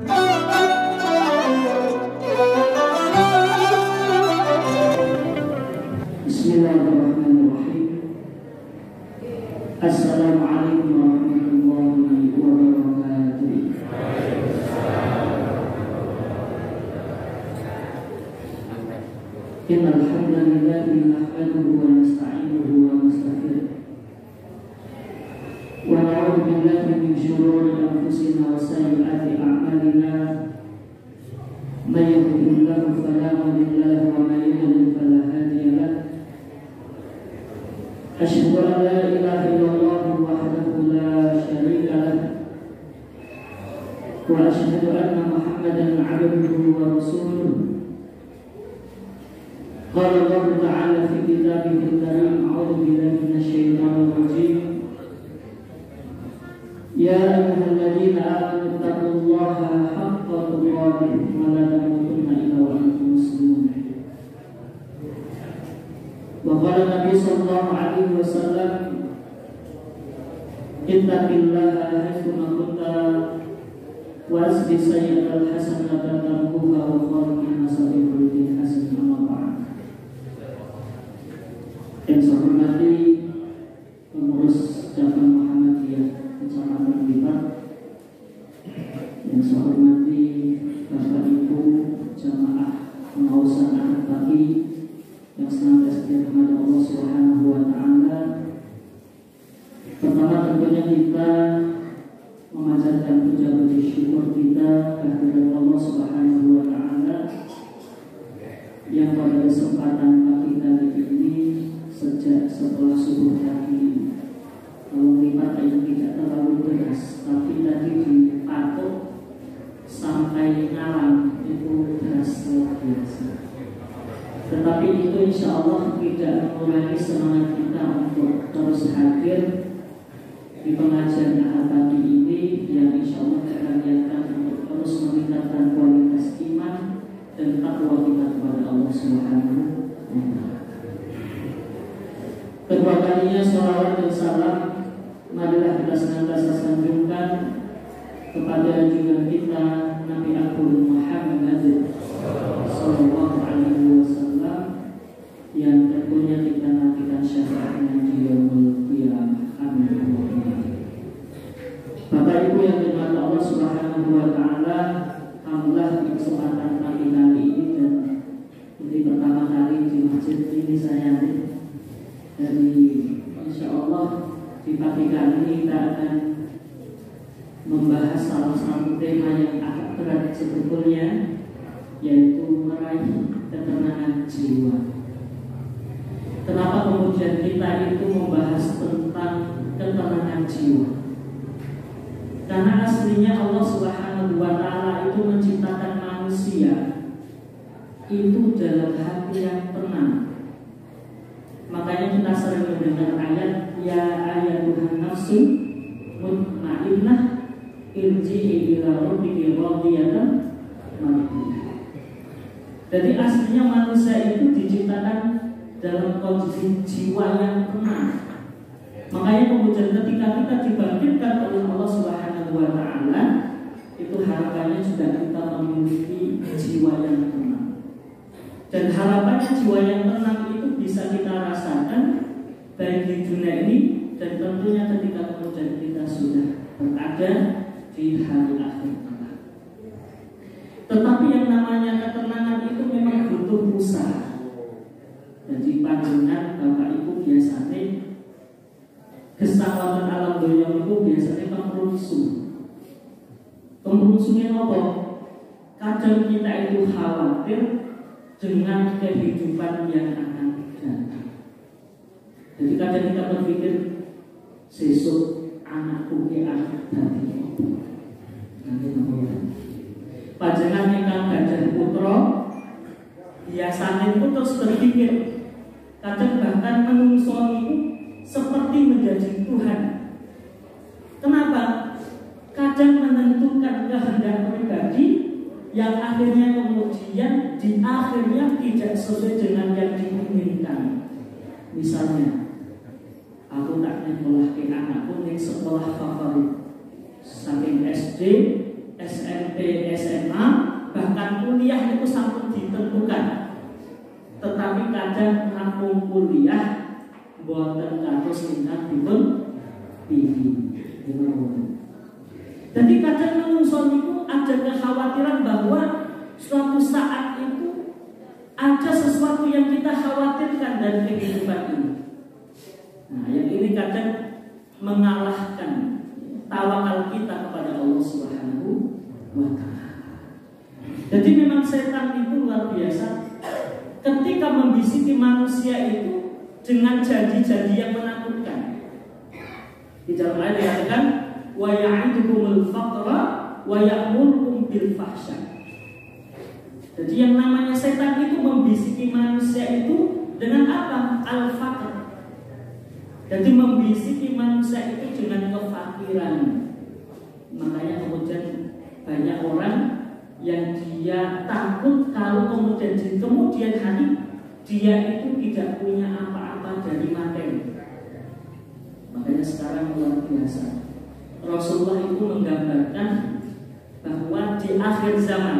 Bismillahirrahmanirrahim. Assalamualaikum warahmatullahi wabarakatuh. Innal hamdalillah nahmaduhu wa nasta'inuhu wa nastaghfiruh. Wa na'udzu billahi min shururi anfusina wa sayyiati a'malina. May yahdihillahu fala mudilla lahu wa may yudlil fala hadiya lahu. Asyhadu an la ilaha illallah wahdahu la syarika lahu wa asyhadu anna Muhammadan 'abduhu wa rasuluh. Qala Allah ta'ala fi kitabihil karim, a'udzu billahi minasyaitonir rajim. Ya ayyuhalladzina amanu taqullaha haqqa tuqatih wa la tamutunna illa wa antum muslimun. Wa qala Nabi sallallahu alaihi wasallam, ittaqillaha haitsu ma kunta wa asbi sayyi'al hasanata tamhuha wa khaliqin nas bi khuluqin hasan. Amma ba'd. Yang saya hormati pengurus cabang Muhammadiyah Kecamatan Blitar, yang saya hormati Bapak Ibu jamaah pengawasan anak pagi yang senantiasa dirahmati Allah Subhanahu wa taala. Pertama tentunya kita memanjatkan puja puji syukur kita kehadirat Allah Subhanahu wa taala yang pada kesempatan pagi tadi ini sejak setelah subuh tadi, kalau lipat yang tidak terlalu deras, tapi tadi dipatok sampai malam itu deras luar biasa. Tetapi itu insya Allah tidak mengurangi semangat kita untuk terus hadir di pengajian ahad pagi ini, yang insya Allah kita niatkan untuk terus meningkatkan kualitas iman dan takwa kita kepada Allah Subhanahu wa taala. Kedua kalinya sholawat dan salam marilah kita senantiasa sanjungkan kepada junjungan kita Nabi Agung Muhammad sallallahu alaihi wasallam, yang tentunya kita nantikan syafaatnya di yaumul qiyamah. Amin. Bapak Ibu yang dirahmati Allah Subhanahu wa taala, alhamdulillah di kesempatan pagi kali ini dan ini pertama kali di masjid ini saya dari insya Allah di pagi kali ini kita akan membahas salah satu tema yang agak berat sebetulnya, yaitu meraih ketenangan jiwa. Kenapa kemudian kita itu membahas tentang ketenangan jiwa? Karena aslinya Allah Subhanahu wa taala itu menciptakan manusia itu dalam hati yang tenang. Makanya kita sering mendengar ayat ya ayyatuhan nafsu mutmainnah irji'i ila rabbiki radiyatan mardiyah. Jadi aslinya manusia itu diciptakan dalam kondisi jiwa yang tenang. Makanya kemudian ketika kita dibangkitkan oleh Allah Subhanahu wa taala, itu harapannya juga kita memiliki jiwa yang tenang. Dan harapannya jiwa yang tenang itu bisa kita rasakan baik di dunia ini dan tentunya ketika kemudian kita sudah berada di hari akhir kelak. Tetapi yang namanya ketenangan itu memang butuh usaha. Jadi panjenengan Bapak Ibu biasanya kesalahan alam dunia itu biasanya kemerungsungnya apa? Kadang kita itu khawatir dengan kehidupan yang akan datang. Jadi kadang kita berpikir sesuk anakku ki anak dadi apa? Nanti namanya panjenengan ingkang gadah putra biasanya itu terus berpikir, kadang bahkan menungso itu seperti menjadi Tuhan. Kenapa? Kadang menentukan kehendak pribadi yang akhirnya kemudian di akhirnya tidak sesuai dengan yang diinginkan. Misalnya, aku tak nyekolah ke anakku di sekolah favorit, saking SD, SMP, kadang rampung kuliah boten kados ingkang dipun pilih. Jadi kadang menungso niku ada kekhawatiran bahwa suatu saat itu ada sesuatu yang kita khawatirkan dari kehidupan ini. Nah, yang ini kadang mengalahkan tawakal kita kepada Allah Subhanahu wa Ta'ala. Jadi memang setan itu luar biasa ketika membisiki manusia itu dengan janji-janji yang menakutkan. Di dalam ayat dikatakan wa ya'idukumul faqra wa ya'murukum bil fahsya. Jadi yang namanya setan itu membisiki manusia itu dengan apa? Al-faqr. Jadi membisiki manusia itu dengan kefakiran. Makanya kemudian banyak orang yang dia takut kalau kemudian hari dia itu tidak punya apa-apa dari materi. Makanya sekarang luar biasa Rasulullah itu menggambarkan bahwa di akhir zaman,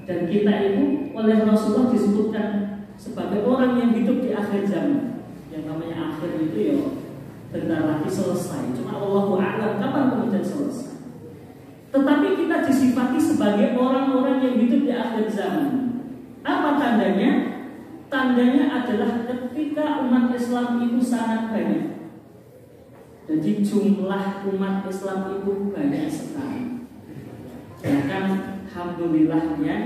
dan kita itu oleh Rasulullah disebutkan sebagai orang yang hidup di akhir zaman. Yang namanya akhir itu ya bentar lagi selesai. Cuma Allahu a'lam kapan kemudian selesai. Tetapi kita disifati sebagai orang-orang yang hidup di akhir zaman. Apa tandanya? Tandanya adalah ketika umat Islam itu sangat banyak. Jadi jumlah umat Islam itu banyak sekali. Bahkan alhamdulillahnya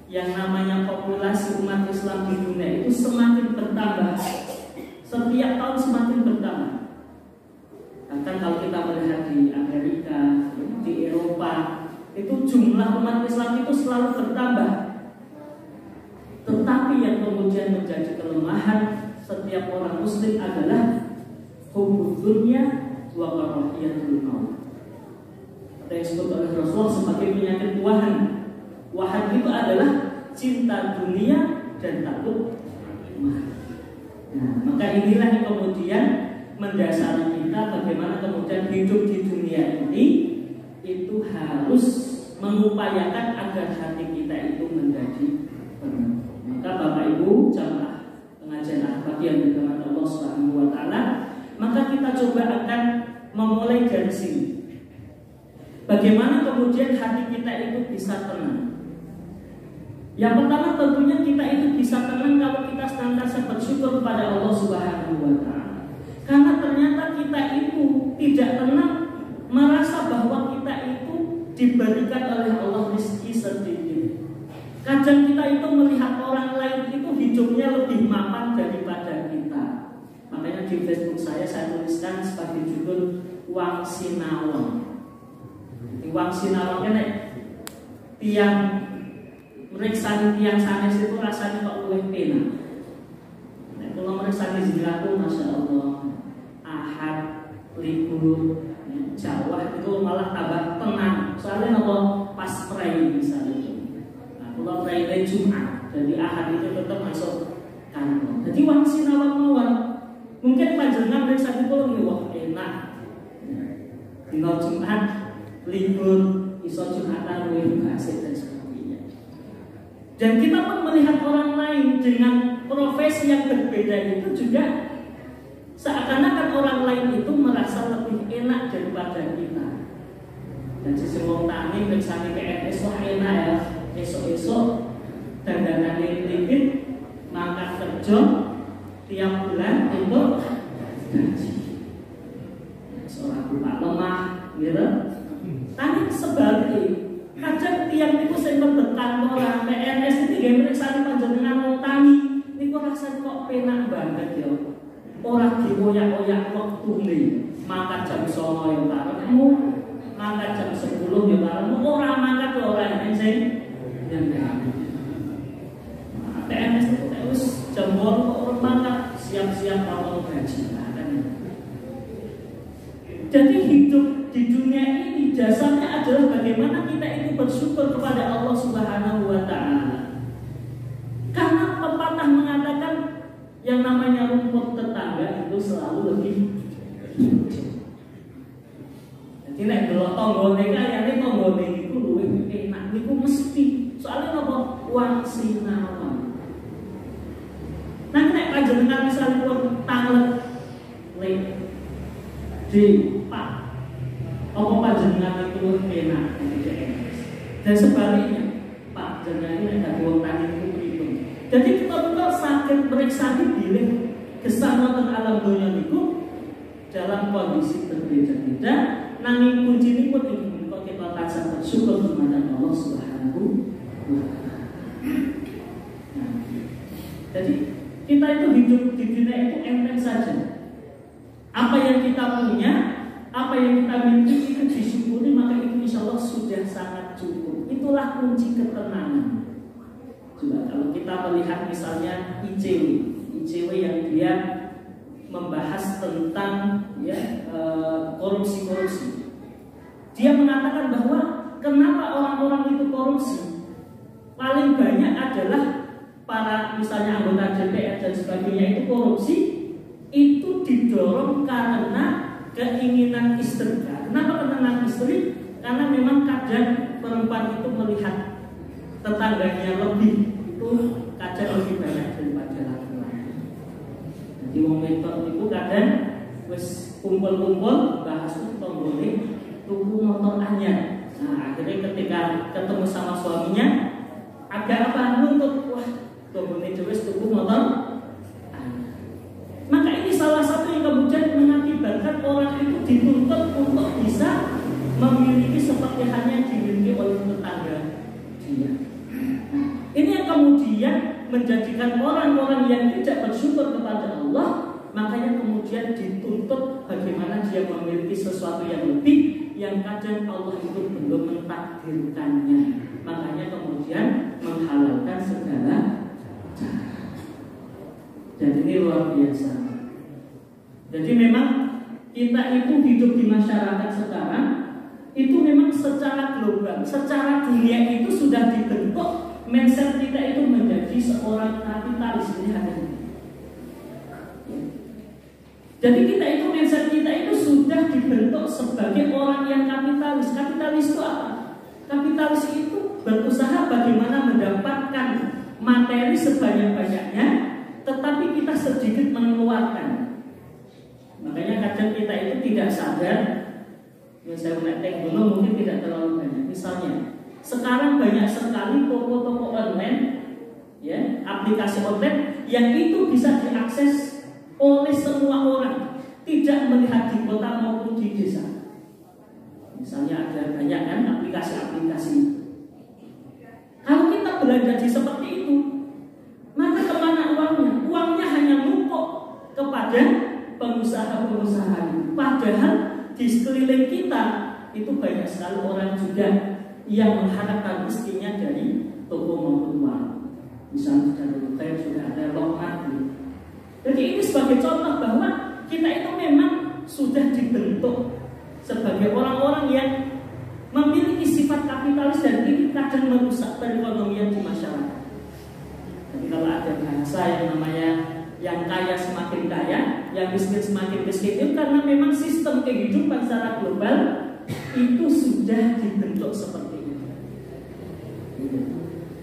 yang namanya populasi umat Islam di dunia itu semakin bertambah. Setiap tahun semakin bertambah. Bahkan kalau kita melihat di Amerika, di Eropa, itu jumlah umat Islam itu selalu bertambah. Tetapi yang kemudian menjadi kelemahan setiap orang Muslim adalah hubbud dunya wa karahiyatul maut. Yang disebut oleh Rasulullah sebagai penyakit wahan. Wahan itu adalah cinta dunia dan takut mati. Nah, maka inilah yang kemudian mendasari kita bagaimana kemudian hidup di dunia ini itu harus mengupayakan agar hati kita itu menjadi benar. Maka Bapak Ibu jamaah pengajian akhlak yang dirahmati Allah Subhanahu wa Ta'ala, maka kita coba akan memulai dari sini. Bagaimana kemudian hati kita itu bisa tenang? Yang pertama tentunya kita itu bisa tenang kalau kita senantiasa bersyukur kepada Allah Subhanahu wa Ta'ala. Karena ternyata kita itu tidak tenang merasa bahwa kita itu diberikan oleh Allah rezeki sedikit. Kadang kita itu melihat orang lain itu hidupnya lebih mapan daripada kita. Makanya di Facebook saya tuliskan sebagai judul Wang Sinawang. Wang Sinawang ini tiang meriksa tiang sanes itu rasanya kok luwih penak. Nek kula meriksa jilaku Masya Allah, Ahad, libur, Jawa itu malah tambah tenang. Soalnya nopo pas pray misalnya itu. Nah, kula pray Jumat, jadi Ahad itu tetap masuk kantor. Jadi Wang Sinawang mawon. Mungkin panjenengan meriksa kula nggih wah enak. Dina Jumat libur iso Jumatan luwih asik dan sebagainya. Dan kita pun melihat orang lain dengan profesi yang berbeda itu juga seakan-akan orang lain itu merasa lebih enak daripada kita. Dan sisi wong tani misalnya PNS wah enak ya, esok-esok dandanane lipit mangkat kerja tiap bulan itu gaji. Seorang buka lemah gitu. Tani sebaliknya kadang tiang itu saya berdekat orang PNS itu gak meriksa panjenengan wong tani niku rasanya kok penak banget ya. Orang dioyak-oyak waktu nih mangkat jam 09.00 yang barengmu, mangkat jam 10 yang barengmu, orang mangkat orang yang sing PNS itu terus jam 8 kok orang mangkat siap-siap awal gaji. Jadi hidup di dunia ini dasarnya adalah bagaimana kita itu bersyukur kepada Allah Subhanahu wa Ta'ala. Karena pepatah mengatakan yang namanya rumput tetangga itu selalu lebih hijau. Jadi nek delok tanggane kayane tanggane niku luwih enak niku mesti. Soalnya apa? Wang sinawang. Nah, Pak, apa panjenengan itu enak dan sebaliknya, Pak jenengan ini ada wong tani itu pripun. Jadi kita sakit periksa diri gesang wonten alam donya niku dalam kondisi berbeda-beda, nanging kunci pun ini kita tansah bersyukur kepada Allah Subhanahu wa Ta'ala. Jadi kita itu hidup di dunia itu enteng saja. Apa yang kita punya, apa yang kita miliki itu disyukuri, maka itu insya Allah sudah sangat cukup. Itulah kunci ketenangan. Coba kalau kita melihat misalnya ICW yang dia membahas tentang korupsi. Dia mengatakan bahwa kenapa orang-orang itu korupsi? Paling banyak adalah para misalnya anggota DPR dan sebagainya itu korupsi, itu didorong karena keinginan istri. Kenapa keinginan istri? Karena memang kadang perempuan itu melihat tetangganya lebih, itu kadang lebih banyak daripada laki-laki. Jadi wong wedok itu kadang wis kumpul-kumpul bahas tonggone tuku motor anyar. Nah, akhirnya ketika ketemu sama suaminya agak apa nuntut, wah tonggone wis tuku motor anyar. Maka ini salah satu yang kemudian mengakibatkan orang itu dituntut untuk bisa memiliki seperti halnya dimiliki oleh tetangga dia. Ini yang kemudian menjadikan orang-orang yang tidak bersyukur kepada Allah, makanya kemudian dituntut bagaimana dia memiliki sesuatu yang lebih, yang kadang Allah itu belum mentakdirkannya. Makanya kemudian menghalalkan segala cara. Dan ini luar biasa. Jadi memang kita itu hidup di masyarakat sekarang itu memang secara global, secara dunia itu sudah dibentuk mindset kita itu menjadi seorang kapitalis. Jadi kita itu mindset kita itu sudah dibentuk sebagai orang yang kapitalis. Kapitalis itu apa? Kapitalis itu berusaha bagaimana mendapatkan materi sebanyak-banyaknya, tetapi kita sedikit mengeluarkan. Makanya kadang kita itu tidak sadar. Saya menetek dulu mungkin tidak terlalu banyak. Misalnya, sekarang banyak sekali toko-toko online, ya, aplikasi online yang itu bisa diakses oleh semua orang, tidak melihat di kota maupun di desa. Misalnya ada banyak kan aplikasi-aplikasi. Kalau kita belanja di seperti itu, maka kemana uangnya? Uangnya hanya numpuk kepada pengusaha-pengusaha itu. Padahal di sekeliling kita itu banyak sekali orang juga yang mengharapkan rezekinya dari toko maupun uang. Misalnya sudah ada lokmat. Jadi ini sebagai contoh bahwa kita itu memang sudah dibentuk sebagai orang-orang yang memiliki sifat kapitalis, dan ini kadang merusak perekonomian di masyarakat. Jadi kalau ada bahasa yang namanya yang kaya semakin kaya, yang miskin semakin miskin, itu karena memang sistem kehidupan secara global itu sudah dibentuk seperti itu.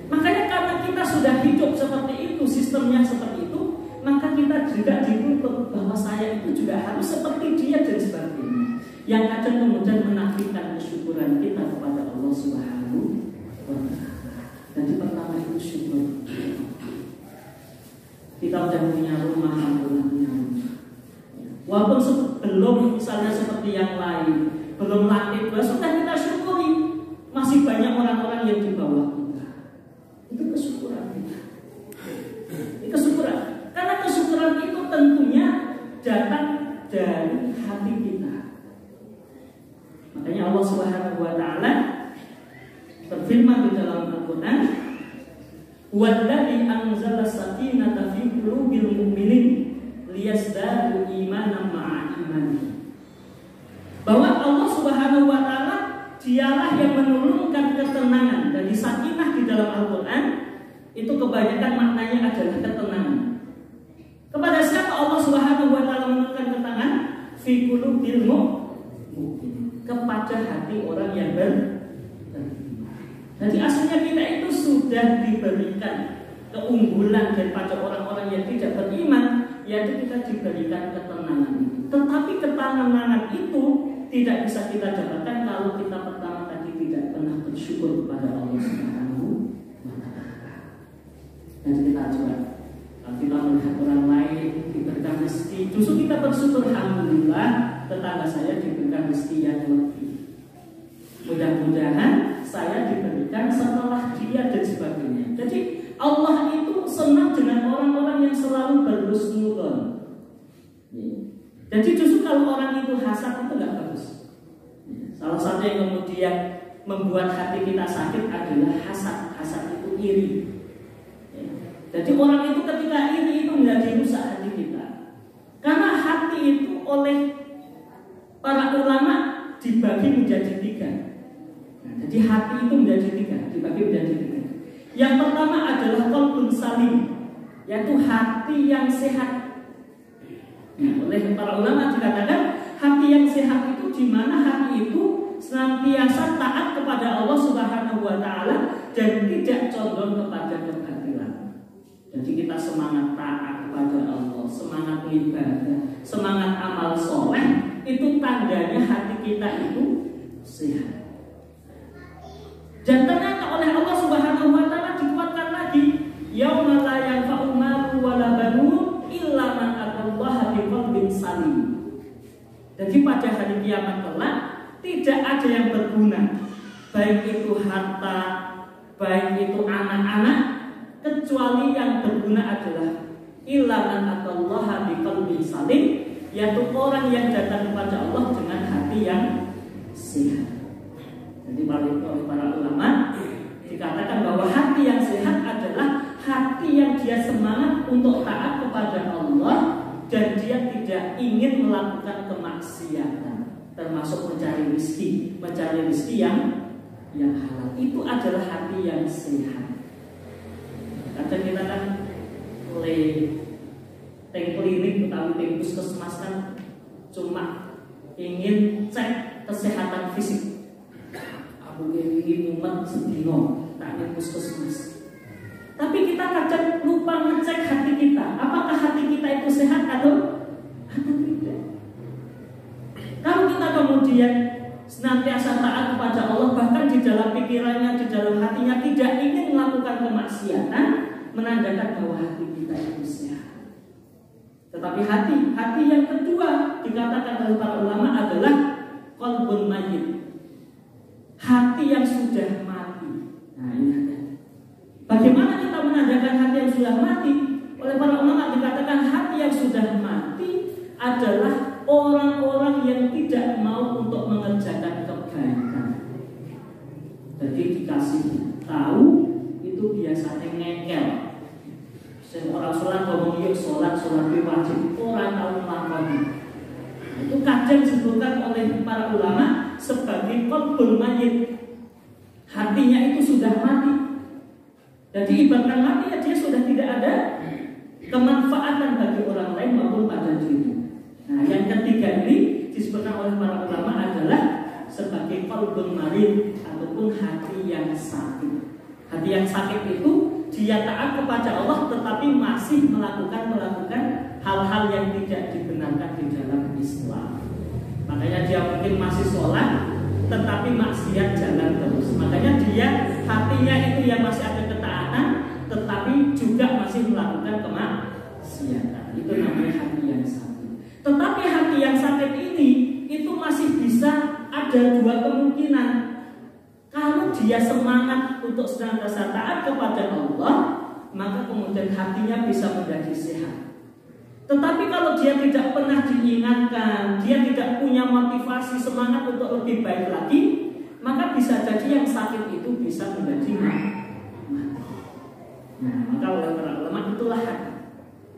Makanya karena kita sudah hidup seperti itu, sistemnya seperti itu, maka kita juga dituntut bahwa saya itu juga harus seperti dia dan sebagainya. Yang kadang kemudian menafikan kesyukuran kita kepada Allah Subhanahu wa Ta'ala. Jadi pertama itu syukur. Kita sudah punya rumah, alhamdulillah punya rumah. Walaupun belum misalnya seperti yang lain, belum lantai 2, sudah kita syukuri. Masih banyak orang-orang yang di bawah kita. Itu kesyukuran kita. Itu kesyukuran. Karena kesyukuran itu tentunya datang dari hati kita. Makanya Allah Subhanahu wa Ta'ala berfirman di dalam Al-Quran, "Walladzi anzala sakinata fi qulubil mu'minin liyazdadu imanan ma'a imanihim." Bahwa Allah Subhanahu wa Ta'ala dialah yang menurunkan ketenangan. Dari sakinah di dalam Al-Quran itu kebanyakan maknanya adalah ketenangan. Kepada siapa Allah Subhanahu wa Ta'ala menurunkan ketenangan? Fi qulubil mu'minin, kepada hati orang yang beriman. Jadi aslinya kita itu sudah diberikan keunggulan daripada orang-orang yang tidak beriman, yaitu kita diberikan ketenangan itu. Tetapi ketenangan itu tidak bisa kita dapatkan kalau kita pertama tadi tidak pernah bersyukur kepada Allah Subhanahu wa Ta'ala. Dan kita coba, kalau kita melihat orang lain diberikan rezeki, justru kita bersyukur, alhamdulillah tetangga saya diberikan rezeki yang lebih. Mudah-mudahan saya diberikan setelah dia dan sebagainya. Jadi Allah itu senang dengan orang-orang yang selalu berhusnudzon. Jadi justru kalau orang itu hasad itu nggak bagus. Salah satu yang kemudian membuat hati kita sakit adalah hasad. Hasad itu iri. Jadi orang itu ketika iri itu menjadi rusak hati kita. Karena hati itu oleh para ulama dibagi menjadi 3. Jadi hati itu menjadi 3, dibagi menjadi 3. Yang pertama adalah qalbun salim, yaitu hati yang sehat. Oleh para ulama dikatakan hati yang sehat itu di mana hati itu senantiasa taat kepada Allah Subhanahu wa Ta'ala dan tidak condong kepada kebatilan. Jadi kita semangat taat kepada Allah, semangat ibadah, semangat amal soleh, itu tandanya hati kita itu sehat. Dan ternyata oleh Allah Subhanahu wa Ta'ala dikuatkan lagi, yauma la yanfa'u malun wala banun illa man atallaha biqalbin salim. Jadi pada hari kiamat kelak tidak ada yang berguna, baik itu harta, baik itu anak-anak, kecuali yang berguna adalah illa man atallaha biqalbin salim, yaitu orang yang datang kepada Allah dengan hati yang sehat. Jadi oleh para ulama dikatakan bahwa hati yang sehat adalah hati yang dia semangat untuk taat kepada Allah dan dia tidak ingin melakukan kemaksiatan, termasuk mencari rezeki yang halal. Itu adalah hati yang sehat. Kadang kita kan oleh klinik utawi puskesmas kan cuma ingin cek kesehatan fisik. Aku ingin mumet sedino tak ada puskesmas. Tapi kita kadang lupa ngecek hati kita. Apakah hati kita itu sehat atau tidak? Kalau kita kemudian senantiasa taat kepada Allah, bahkan di dalam pikirannya, di dalam hatinya tidak ingin melakukan kemaksiatan, menandakan bahwa hati kita itu sehat. Tetapi hati yang kedua dikatakan oleh para ulama adalah qalbun mayyit, hati yang sudah mati. Nah, ini ada. Bagaimana kita menandakan hati yang sudah mati? Oleh para ulama dikatakan hati yang sudah mati adalah orang-orang yang tidak mau untuk mengerjakan kebaikan. Jadi dikasih tahu itu biasanya ngekel. Orang sholat ngomong yuk sholat wajib, orang tahu melakukan. Itu kadang disebutkan oleh para ulama sebagai qalbun mayyit. Hatinya itu sudah mati. Jadi ibaratkan mati ya dia sudah tidak ada kemanfaatan bagi orang lain maupun pada dirinya. Nah, yang ketiga ini disebutkan oleh para ulama adalah sebagai qalbun marid ataupun hati yang sakit. Hati yang sakit itu dia taat kepada Allah tetapi masih melakukan hal-hal yang tidak dibenarkan di dalam Islam. Makanya dia mungkin masih sholat tetapi maksiat jalan terus. Makanya dia hatinya itu yang masih ada ketaatan tetapi juga masih melakukan kemaksiatan. Itu namanya hati yang sakit. Tetapi hati yang sakit ini itu masih bisa ada dua kemungkinan. Kalau dia semangat untuk senantiasa taat kepada Allah, maka kemudian hatinya bisa menjadi sehat. Tetapi kalau dia tidak pernah diingatkan, dia tidak punya motivasi semangat untuk lebih baik lagi, maka bisa jadi yang sakit itu bisa menjadi mati. Nah, maka oleh para ulama itulah hati.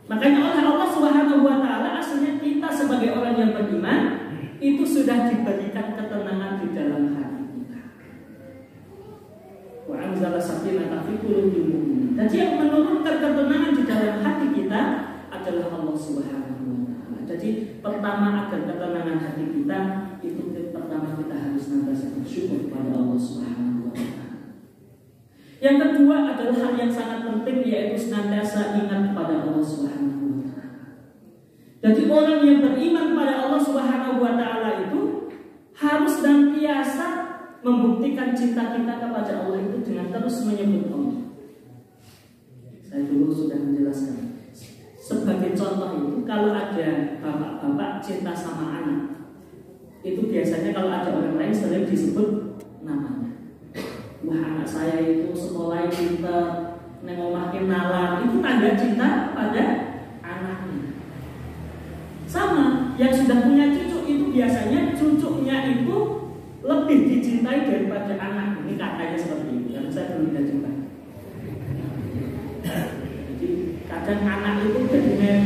Makanya oleh Allah Subhanahu wa Ta'ala aslinya kita sebagai orang yang beriman itu sudah diberikan ketenangan di dalam hati kita. Wa anzala sakinata fi qulubil mu'minin. Jadi yang menurunkan ketenangan di dalam hati kita adalah Allah Subhanahu wa Ta'ala. Jadi pertama agar ketenangan hati kita itu pertama kita harus senantiasa bersyukur kepada Allah Subhanahu wa Ta'ala. Yang kedua adalah hal yang sangat penting yaitu senantiasa ingat kepada Allah Subhanahu wa Ta'ala. Jadi orang yang beriman pada Allah Subhanahu wa taala itu harus senantiasa membuktikan cinta kita kepada Allah itu dengan terus menyebut Allah. Saya dulu sudah menjelaskan. Sebagai contoh itu, kalau ada bapak-bapak cinta sama anak, itu biasanya kalau ada orang lain sering disebut namanya. Wah, anak saya itu sekolah pinter, neng omah kenalan, itu tanda cinta pada anaknya. Sama, yang sudah punya cucu itu biasanya cucunya itu lebih dicintai daripada anak. Ini katanya seperti itu, karena saya belum tidak cinta. Jadi kadang anak itu dengan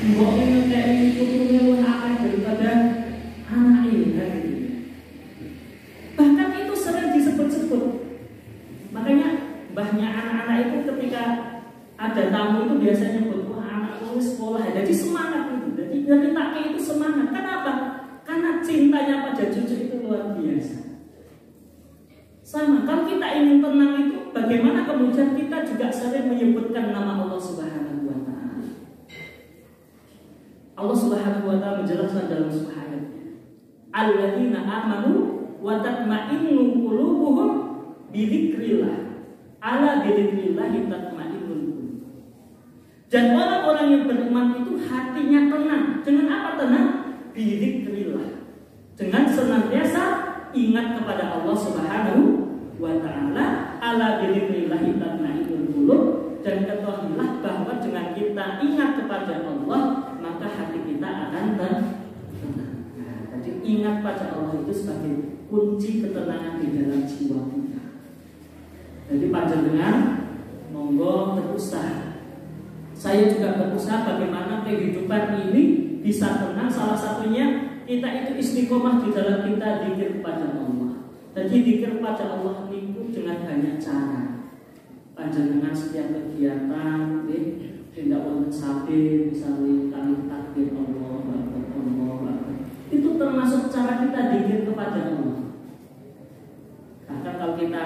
mboknya kayak putunya lebih akeh daripada anak ini. Bahkan itu sering disebut-sebut. Makanya mbahnya anak-anak itu ketika ada tamu itu biasanya nyebut, wah anakku sekolah. Jadi semangat itu. Jadi dari taknya itu semangat. Kenapa? Karena cintanya pada cucu itu luar biasa. Sama, kalau kita ingin tenang itu, bagaimana kemudian kita juga sering menyebutkan nama Allah Subhanahu wa taala. Allah Subhanahu wa taala menjelaskan dalam sebuah ayatnya, alladzina amanu wa tatma'innu qulubuhum bi dzikrillah. Ala bi dzikrillah tatma'innul qulub. Dan orang-orang yang beriman itu hatinya tenang. Dengan apa tenang? Bi dzikrillah. Dengan senantiasa ingat kepada Allah Subhanahu wa taala. Ala bi dzikrillah tatma'innul qulub. Dan ketahuilah bahwa dengan kita ingat kepada Allah, maka hati kita akan tenang. Jadi ingat pada Allah itu sebagai kunci ketenangan di dalam jiwa kita. Jadi panjenengan monggo berusaha. Saya juga berusaha bagaimana kehidupan ini bisa tenang. Salah satunya kita itu istiqomah di dalam kita zikir kepada Allah. Jadi zikir kepada Allah itu dengan banyak cara. Panjenengan setiap kegiatan, tidak wonten sabir, misalnya kali takbir Allah, itu termasuk cara kita zikir kepada Allah. Bahkan kalau kita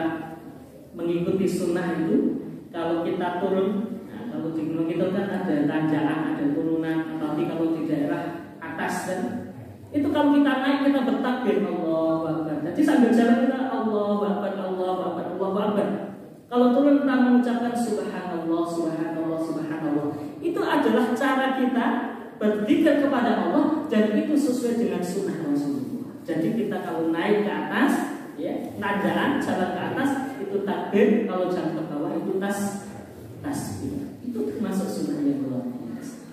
mengikuti sunnah itu, kalau kita turun, nah, kalau di gunung itu kan ada tanjakan, ada turunan, tapi kalau di daerah atas kan, itu kalau kita naik kita bertakbir Allahu Akbar. Jadi sambil jalan kita Allahu Akbar, Allahu Akbar, Allahu Akbar. Kalau turun kita mengucapkan Subhanallah, Subhanallah, Subhanallah. Itu adalah cara kita berzikir kepada Allah dan itu sesuai dengan sunnah Rasulullah. Jadi kita kalau naik ke atas, ya, nadaan jalan ke atas itu takbir, kalau jalan ke bawah itu tasbih. Itu termasuk sunnah yang luar biasa.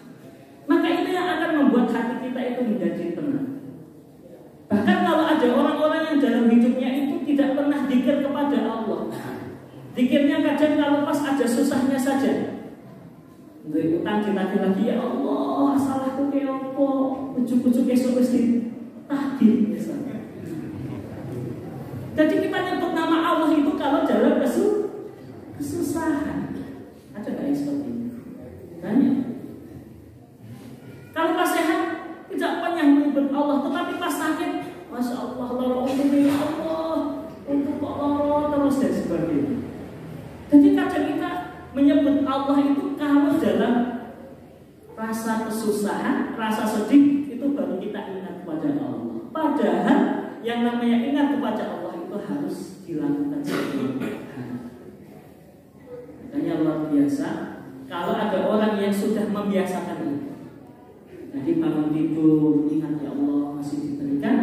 Maka itu yang akan membuat hati kita itu menjadi tenang. Bahkan kalau ada orang-orang yang dalam hidupnya itu tidak pernah zikir kepada Allah. Zikirnya kadang kalau pas ada susahnya saja. Utang ditagih lagi, ya Allah, salahku ke apa? Ujuk-ujuk esok mesti tagih misalnya. Jadi kita nyebut nama Allah itu kalau dalam kesusahan. Ada nggak yang seperti ini? Tanya. Kalau pas sehat tidak pernah menyebut Allah, tetapi pas sakit, masya Allah, loro ya Allah, untuk kok loro terus dan sebagainya. Jadi kadang kita menyebut Allah itu kalau dalam rasa kesusahan, rasa sedih, itu baru kita ingat kepada Allah. Padahal yang namanya ingat kepada Allah itu harus dilakukan setiap hari. Makanya luar biasa kalau ada orang yang sudah membiasakan itu. Jadi bangun tidur ingat ya Allah masih diberikan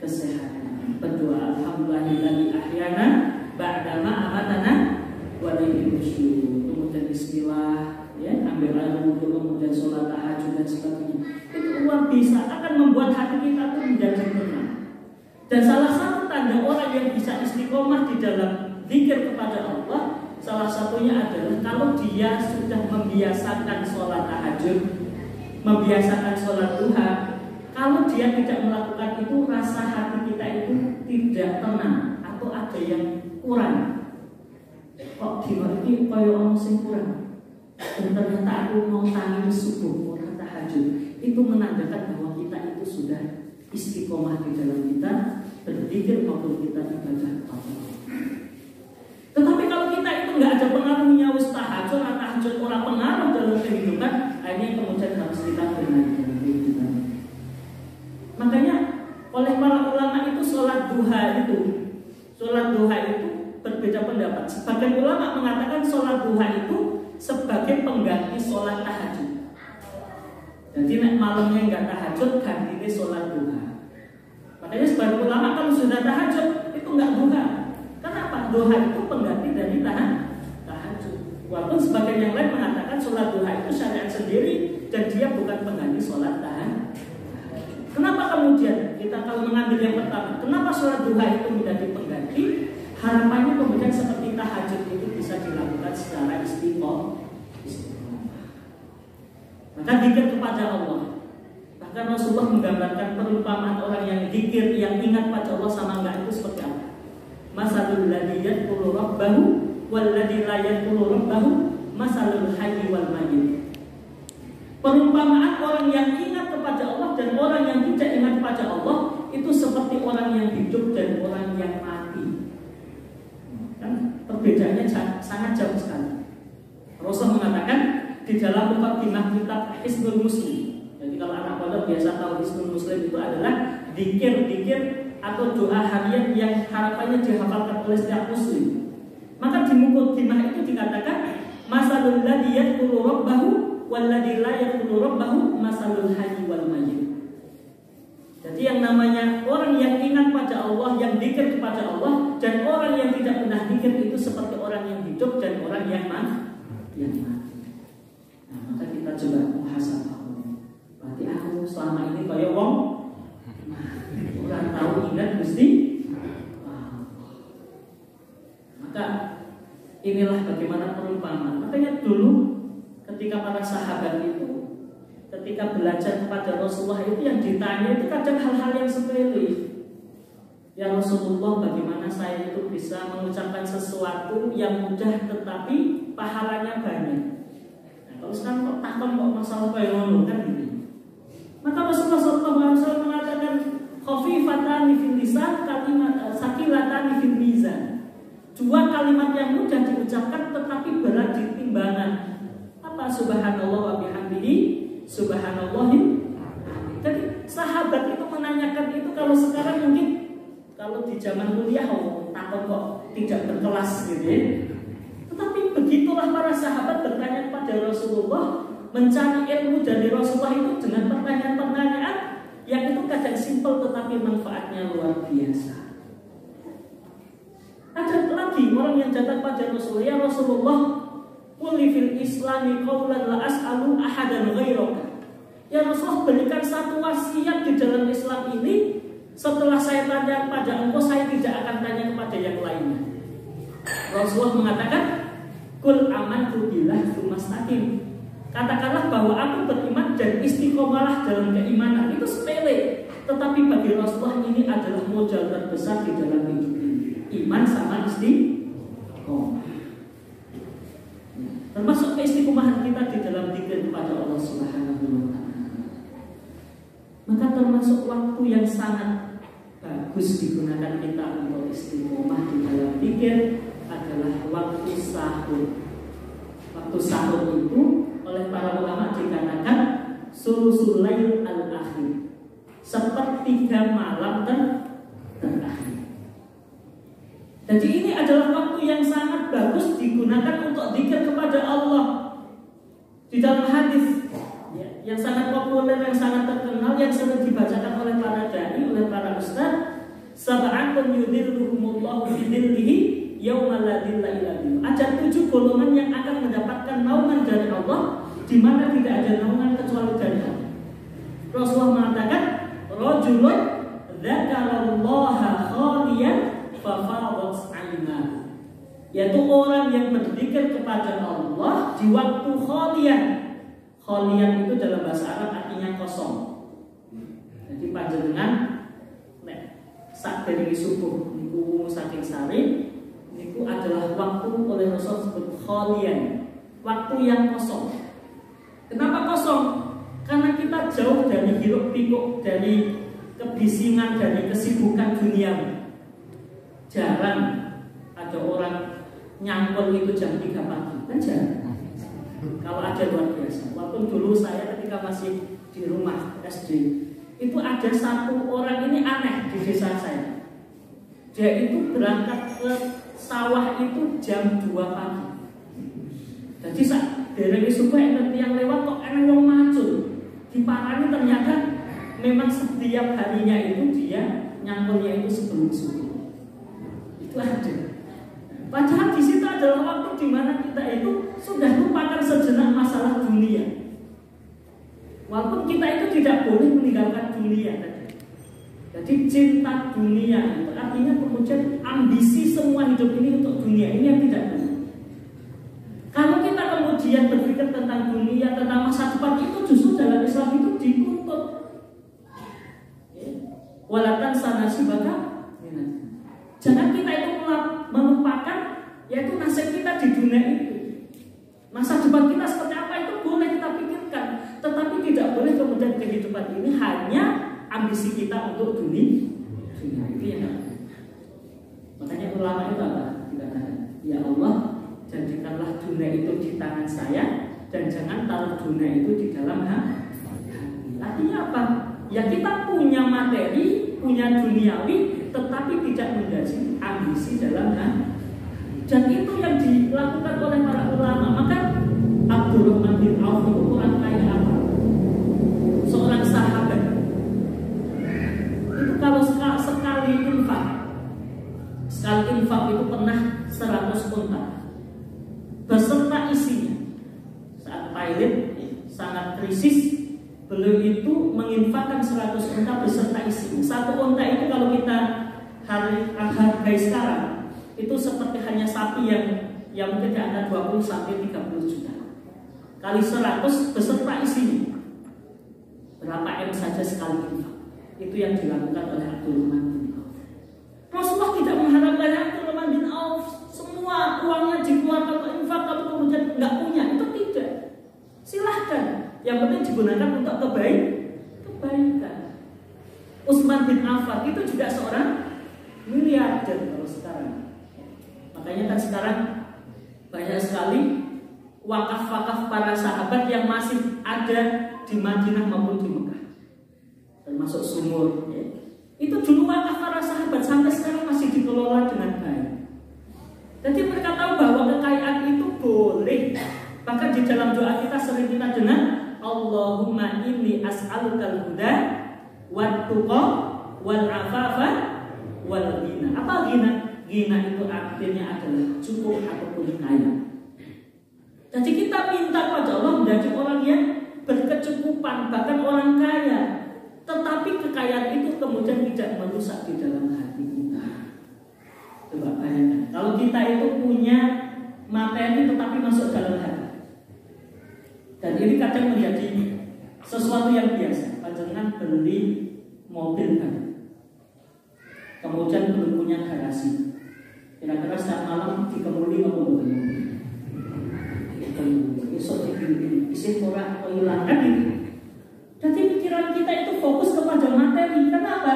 kesehatan. Berdoa alhamdulillahilladzi ahyana ba'dama amatana wa ilaihi nusyur. Kemudian bismillah, ya, ambil air wudhu, kemudian sholat tahajud dan sebagainya. Itu luar biasa akan membuat hati kita itu menjadi tenang. Dan salah satu tanda orang yang bisa istiqomah di dalam zikir kepada Allah, salah satunya adalah kalau dia sudah membiasakan sholat tahajud, membiasakan sholat duha. Kalau dia tidak melakukan itu, rasa hati kita itu tidak tenang atau ada yang kurang. Kok gimana ini kaya orang sing kurang? Dan ternyata aku mau tangi subuh, mau tahajud. Itu menandakan bahwa kita itu sudah istiqomah di dalam kita berzikir maupun kita ibadah Allah. Tetapi kalau kita itu nggak ada pengaruhnya, wis tahajud tahajud orang pengaruh dalam kehidupan, ini kemudian harus kita benahi dalam kehidupan. Makanya oleh para ulama itu sholat duha itu berbeda pendapat. Sebagian ulama mengatakan sholat duha itu sebagai pengganti sholat tahajud. Jadi malamnya nggak tahajud, gantinya sholat duha. Makanya sebagian ulama kalau sudah tahajud itu nggak duha. Kenapa? Duha itu pengganti dari tahajud. Walaupun sebagian yang lain mengatakan sholat duha itu syariat sendiri dan dia bukan pengganti sholat tahajud. Kenapa kemudian kita kalau mengambil yang pertama, kenapa sholat duha itu menjadi pengganti? Harapannya kemudian seperti tahajud itu bisa dilakukan secara istiqomah. Maka zikir kepada Allah. Bahkan Rasulullah menggambarkan perumpamaan orang yang zikir, yang ingat pada Allah sama enggak itu seperti apa? Masalul ladzi yadhkuru rabbahu wal ladzi la yadhkuru rabbahu masalul hayy wal mayyit. Perumpamaan orang yang ingat kepada Allah dan orang yang tidak ingat kepada Allah itu seperti orang yang hidup dan orang yang mati. Kan perbedaannya sangat jauh sekali. Rasul mengatakan di dalam mukadimah kitab Hisnul Muslim. Jadi kalau anak pondok biasa tahu Hisnul Muslim itu adalah zikir atau doa harian yang harapannya dihafalkan oleh setiap muslim. Maka di mukadimah itu dikatakan masalul ladzi yadhkuru rabbahu walladzi la yadhkuru rabbahu masalul hayy wal mayyit. Jadi yang namanya orang yang ingat pada Allah, yang zikir kepada Allah, dan orang yang tidak pernah zikir itu seperti orang yang hidup dan orang yang mati. Nah, maka kita coba muhasabah. Berarti aku selama ini kayak wong orang tahu ingat Gusti. Maka inilah bagaimana perumpamaan. Makanya dulu ketika para sahabat itu ketika belajar kepada Rasulullah itu yang ditanya itu kadang hal-hal yang sepele. Ya Rasulullah, bagaimana saya itu bisa mengucapkan sesuatu yang mudah tetapi pahalanya banyak. Nah, kalau sekarang kok takon kok masalah kayak ngono kan gitu. Maka Rasulullah SAW mengatakan khafifatani fil lisan kalimat sakilatani fil mizan. Dua kalimat yang mudah diucapkan tetapi berat di timbangan. Apa? Subhanallah wa bihamdihi subhanallahil. Jadi sahabat itu menanyakan itu kalau sekarang mungkin kalau di zaman kuliah takut kok tidak berkelas gitu ya. Tetapi begitulah para sahabat bertanya kepada Rasulullah, mencari ilmu dari Rasulullah itu dengan pertanyaan-pertanyaan yang itu kadang simpel tetapi manfaatnya luar biasa. Ada lagi orang yang datang pada Rasulullah, ya Rasulullah, quli fil islami qawlan la as'alu ahadan ghairaka. Ya Rasulullah, berikan satu wasiat di dalam Islam ini. Setelah saya tanya pada engkau, saya tidak akan tanya kepada yang lainnya. Rasulullah mengatakan, qul amantu billah tsumma istaqim. Katakanlah bahwa aku beriman dan istiqomalah dalam keimanan. Itu sepele, tetapi bagi Rasulullah ini adalah modal terbesar di dalam hidup ini. Iman sama istiqomah. Termasuk keistiqomahan kita di dalam zikir kepada Allah Subhanahu wa taala. Maka termasuk waktu yang sangat bagus digunakan kita untuk istiqomah di dalam zikir adalah waktu sahur. Waktu sahur itu oleh para ulama dikatakan sulusul lail al-akhir, sepertiga malam terakhir. Jadi ini adalah waktu yang sangat bagus digunakan untuk zikir kepada Allah. Di dalam hadis yang sangat populer, yang sangat terkenal, yang sering dibacakan oleh para dai, oleh para ustaz, sab'atun yudhilluhumullahu fi dhillihi yauma la dhilla illa dhilluh. Ada 7 golongan yang akan mendapatkan naungan dari Allah di mana tidak ada naungan kecuali dari Allah. Rasulullah mengatakan, rajulun dzakarallaha khaliyan fa fadat 'ainahu. Yaitu orang yang berzikir kepada Allah di waktu khaliyan. Khaliyan itu dalam bahasa Arab artinya kosong. Jadi panjenengan sak dari subuh niku saking sari niku adalah waktu oleh Rasul disebut khaliyan, waktu yang kosong. Kenapa kosong? Karena kita jauh dari hiruk pikuk, dari kebisingan, dari kesibukan dunia. Jarang ada orang nyangkul itu jam 3 pagi, kan jarang. Kalau ada luar biasa. Walaupun dulu saya ketika masih di rumah SD, itu ada satu orang ini aneh di desa saya. Dia itu berangkat ke sawah itu jam 2 pagi. Jadi dari supaya nanti yang lewat kok enak yang macul. Diparani ternyata memang setiap harinya itu dia nyangkulnya itu sebelum subuh. Itu ada. Padahal di situ adalah waktu di mana kita itu sudah lupakan sejenak masalah dunia. Walaupun kita itu tidak boleh meninggalkan dunia tadi. Jadi cinta dunia itu artinya kemudian ambisi semua hidup ini untuk dunia, ini yang tidak benar. Kalau kita kemudian berpikir tentang dunia, tentang masa depan, itu justru dalam Islam itu dituntut. Walatan sanasi baka. Jangan kita itu melupakan yaitu nasib kita di dunia itu. Masa depan kita seperti apa itu boleh kita pikirkan, tetapi tidak boleh kemudian kehidupan ini hanya ambisi kita untuk dunia. Itu yang makanya ulama itu apa? Dikatakan, ya Allah, jadikanlah dunia itu di tangan saya dan jangan taruh dunia itu di dalam hati. Artinya apa? Ya kita punya materi, punya duniawi, tetapi tidak menjadi ambisi dalam hati. Dan itu yang dilakukan oleh para ulama. Maka Abdurrahman bin Auf itu orang kaya apa? Seorang sahabat. Itu kalau sekali infak itu pernah 100 unta beserta isinya. Saat Thailand sangat krisis, beliau itu menginfakkan 100 unta beserta isinya. Satu unta itu kalau kita hargai sekarang itu seperti hanya sapi yang mungkin di angka 20 sampai 30 juta. Kali 100 beserta isinya. Berapa M saja sekali infak. Itu yang dilakukan oleh Abdurrahman bin Auf. Rasulullah tidak mengharapkan Abdurrahman bin Auf semua uangnya dikeluarkan untuk infak tapi kemudian nggak punya. Itu tidak. Silahkan. Yang penting digunakan untuk kebaikan. Utsman bin Affan itu juga seorang miliarder kalau sekarang. Makanya kan sekarang banyak sekali wakaf-wakaf para sahabat yang masih ada di Madinah maupun di Mekah, termasuk sumur. Ya. Itu dulu wakaf para sahabat sampai sekarang masih dikelola dengan baik. Jadi mereka tahu bahwa kekayaan itu boleh. Bahkan di dalam doa kita sering kita dengar Allahumma inni as'alukal huda wat tuqa wal afafa wal ghina. Apa ghina? Ghina itu artinya adalah cukup ataupun kaya. Jadi kita minta pada Allah menjadi orang yang berkecukupan, bahkan orang kaya. Tetapi kekayaan itu kemudian tidak merusak di dalam hati kita. Coba bayangkan, kalau kita itu punya materi tetapi masuk dalam hati. Dan ini kadang menjadi sesuatu yang biasa. Panjenengan beli mobil baru, kemudian belum punya garasi. Kira-kira setiap malam dikemuli apa bukan? Besok dibeli, isi murah atau hilang kan gitu. Jadi pikiran kita itu fokus kepada materi. Kenapa?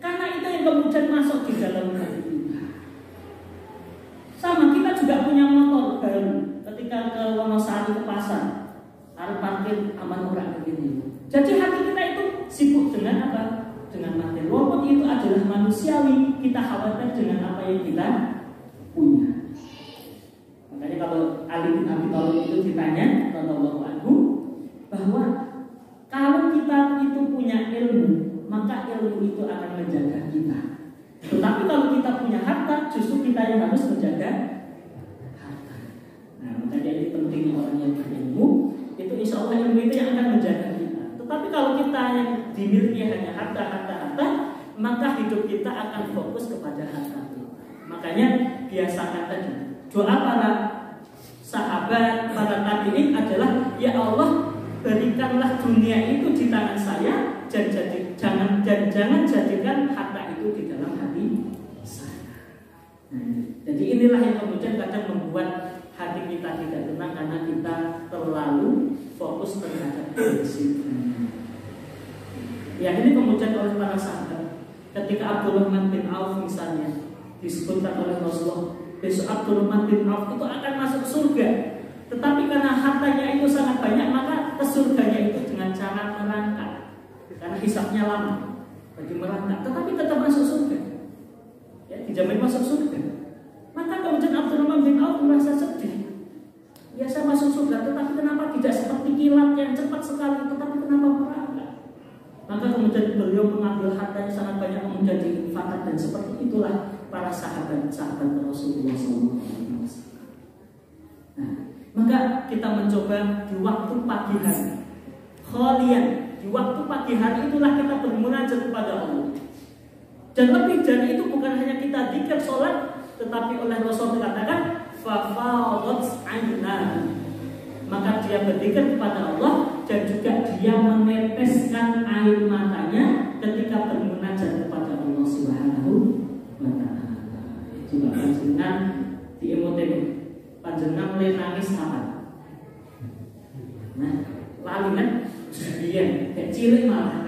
Karena itu yang kemudian masuk di dalam hati kita. Sama kita juga punya motor baru. Ketika ke Wonosari ke pasar, harus parkir aman orang begini. Jadi hati kita itu sibuk dengan apa? Dengan materi. Walaupun itu adalah manusiawi, kita khawatir dengan apa yang kita punya. Makanya kalau Ali bin Abi Thalib itu ditanya radhiyallahu anhu bahwa kalau kita itu punya ilmu, maka ilmu itu akan menjaga kita. Tetapi kalau kita punya harta, justru kita yang harus menjaga harta. Nah, makanya ini pentingnya orang yang berilmu. Itu insya Allah ilmu itu yang akan menjaga kita. Tetapi kalau kita yang dimiliki hanya harta, maka hidup kita akan fokus kepada harta. Makanya biasakan tadi doa para sahabat, para tabi'in adalah ya Allah, berikanlah dunia itu di tangan saya dan jangan jadikan harta itu di dalam hati saya. Jadi inilah yang kemudian kadang membuat hati kita tidak tenang karena kita terlalu fokus terhadap prinsip. Ya ini kemudian oleh para sahabat. Ketika Abdurrahman bin Auf misalnya disebutkan oleh Rasulullah, besok Abdurrahman bin Auf itu akan masuk surga. Tetapi karena hartanya itu sangat banyak, maka ke surganya itu dengan cara merangkak. Karena hisabnya lama bagi merangkak, tetapi tetap masuk surga. Ya, dijamin masuk surga. Maka kemudian Abdurrahman bin Auf merasa sedih. Ya, saya masuk surga, tetapi kenapa tidak seperti kilat yang cepat sekali, tetapi kenapa merangkak? Maka kemudian beliau mengambil hartanya sangat banyak, kemudian diinfakkan, dan seperti itulah para sahabat-sahabat Rasulullah SAW. Nah, maka kita mencoba di waktu pagi hari, kholian, di waktu pagi hari itulah kita bermunajat kepada Allah. Dan lebih dari itu bukan hanya kita dzikir sholat, tetapi oleh Rasul dikatakan fafadat aina, maka dia berzikir kepada Allah dan juga dia meneteskan air matanya ketika bermunajat kepada Allah Subhanahu wa Ta'ala. Coba panjenengan diemoten, panjenengan mulai nangis apa? Nah, lali kan? Iya, kayak cilik malah.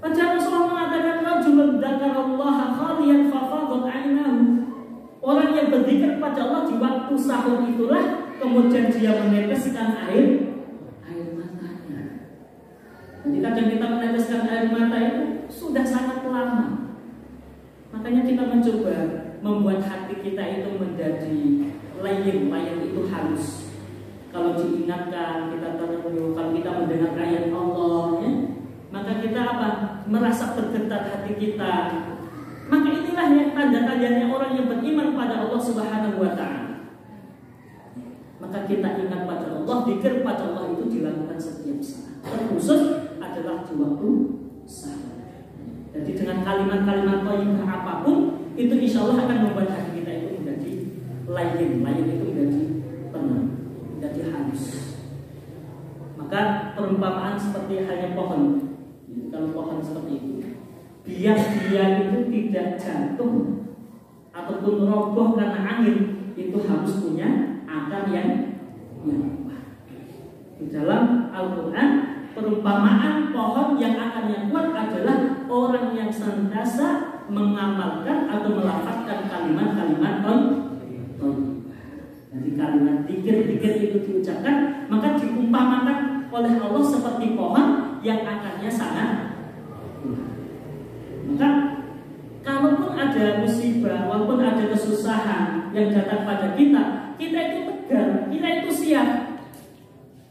Padahal Rasulullah mengatakan rajulun dzakarallaha khaliyan fafadat ainahu. Orang yang berzikir kepada Allah di waktu sahur itulah kemudian dia meneteskan air matanya. Jadi kadang kita meneteskan air mata itu sudah sangat lama. Makanya kita mencoba membuat hati kita itu menjadi layyin itu halus. Kalau diingatkan kita terlalu, kalau kita mendengar ayat Allah, ya, maka kita apa? Merasa bergetar hati kita. Maka inilah yang tanda-tandanya orang yang beriman pada Allah Subhanahu wa Ta'ala. Maka kita ingat pada Allah, zikir pada Allah itu dilakukan setiap saat. Terkhusus adalah di waktu sahur. Jadi dengan kalimat-kalimat thayyibah apapun itu insya Allah akan membuat hati kita itu menjadi layyin itu menjadi tenang, menjadi halus. Maka perumpamaan seperti halnya pohon. Kalau pohon seperti itu, biar dia itu tidak jatuh ataupun roboh karena angin, itu harus punya akar yang kuat. Di dalam Al-Quran, perumpamaan pohon yang akarnya kuat adalah orang yang senantiasa mengamalkan atau melafazkan kalimat-kalimat thayyibah. Jadi kalimat dikir-dikir itu diucapkan, maka diumpamakan oleh Allah seperti pohon yang akarnya sangat kuat. Maka kalaupun ada musibah, walaupun ada kesusahan yang datang pada kita itu tegar, kita itu siap.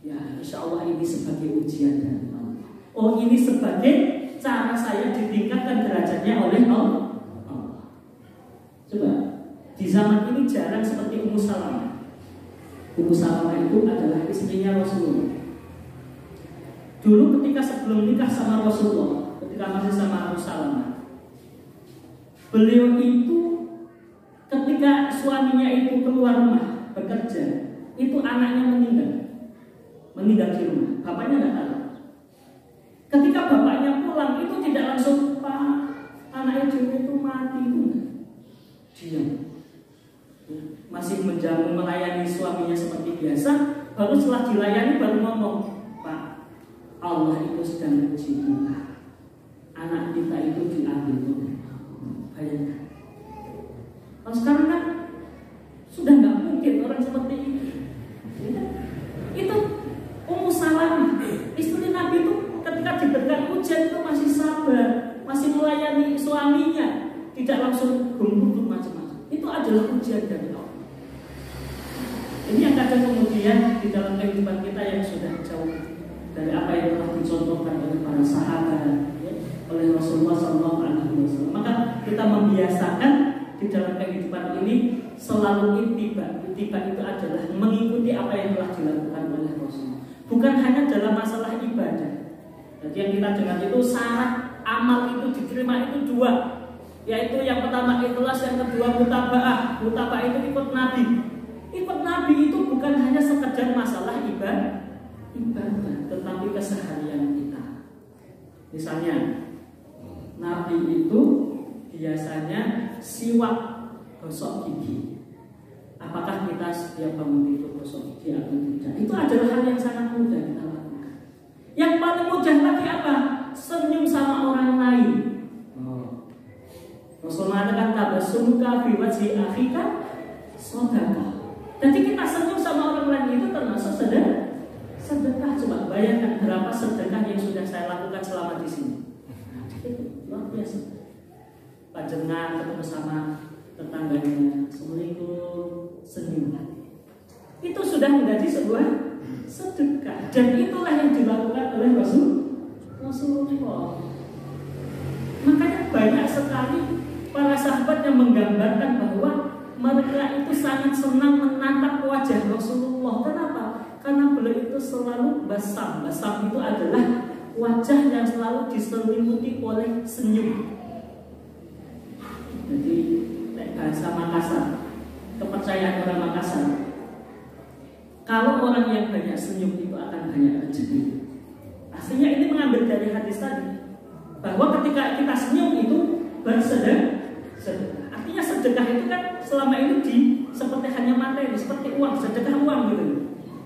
Ya, insya Allah ini sebagai ujian dari Allah. Oh, ini sebagai cara saya ditingkatkan derajatnya oleh Allah. Coba, di zaman ini jarang seperti Ummu Salamah. Ummu Salamah itu adalah istrinya Rasulullah. Dulu ketika sebelum nikah sama Rasulullah, ketika masih sama Ummu Salamah, beliau itu ketika suaminya itu keluar rumah bekerja, itu anaknya meninggal di rumah, bapaknya nggak tahu. Ketika bapaknya pulang itu tidak langsung, Pak, anak itu mati, itu diam, masih menjamu melayani suaminya seperti biasa. Baru setelah dilayani baru ngomong, Pak, Allah itu sedang uji kita, anak kita itu diambil oleh Allah. Bayangkan. Kalau sekarang kan sudah nggak mungkin orang seperti ini. Itu Ummu Salamah, istri Nabi itu ketika diberikan ujian itu masih sabar, masih melayani suaminya, tidak langsung gugup macam-macam. Itu adalah ujian dari Allah. Ini yang kadang kemudian di dalam kehidupan kita yang sudah jauh dari apa yang telah dicontohkan oleh para sahabat, ya, oleh Rasulullah SAW. Maka kita membiasakan di dalam kehidupan ini selalu ittiba. Ittiba itu adalah mengikuti apa yang telah dilakukan oleh Rasul. Bukan hanya dalam masalah ibadah. Jadi yang kita dengar itu syarat amal itu diterima itu dua, yaitu yang pertama ikhlas, yang kedua mutaba'ah. Mutaba'ah itu ikut Nabi. Ikut Nabi itu bukan hanya sekedar masalah ibadah, tetapi keseharian kita. Misalnya Nabi itu biasanya siwak gosok gigi. Apakah kita setiap bangun tidur gosok gigi atau tidak? Itu adalah hal yang sangat mudah kita lakukan. Yang paling mudah lagi apa? Senyum sama orang lain. Rasulullah mengatakan tabassumuka fi wajhi akhika shadaqah. Jadi kita senyum sama termasuk sedekah. Coba bayangkan berapa sedekah yang sudah saya lakukan selama di sini. Itu luar biasa. Panjenengan ketemu sama tetangganya, Assalamualaikum, senyum. Itu sudah menjadi sebuah sedekah, dan itulah yang dilakukan oleh Rasulullah. Makanya banyak sekali para sahabat yang menggambarkan bahwa mereka itu sangat senang menatap wajah Rasulullah. Kenapa? Karena beliau itu selalu basam. Basam itu adalah wajah yang selalu diselimuti oleh senyum. Jadi bahasa Makassar, kepercayaan orang Makassar, kalau orang yang banyak senyum itu akan banyak rezeki. Aslinya ini mengambil dari hadis tadi, bahwa ketika kita senyum itu bersedekah. Artinya sedekah itu kan selama ini seperti hanya materi, seperti uang, sedekah uang gitu.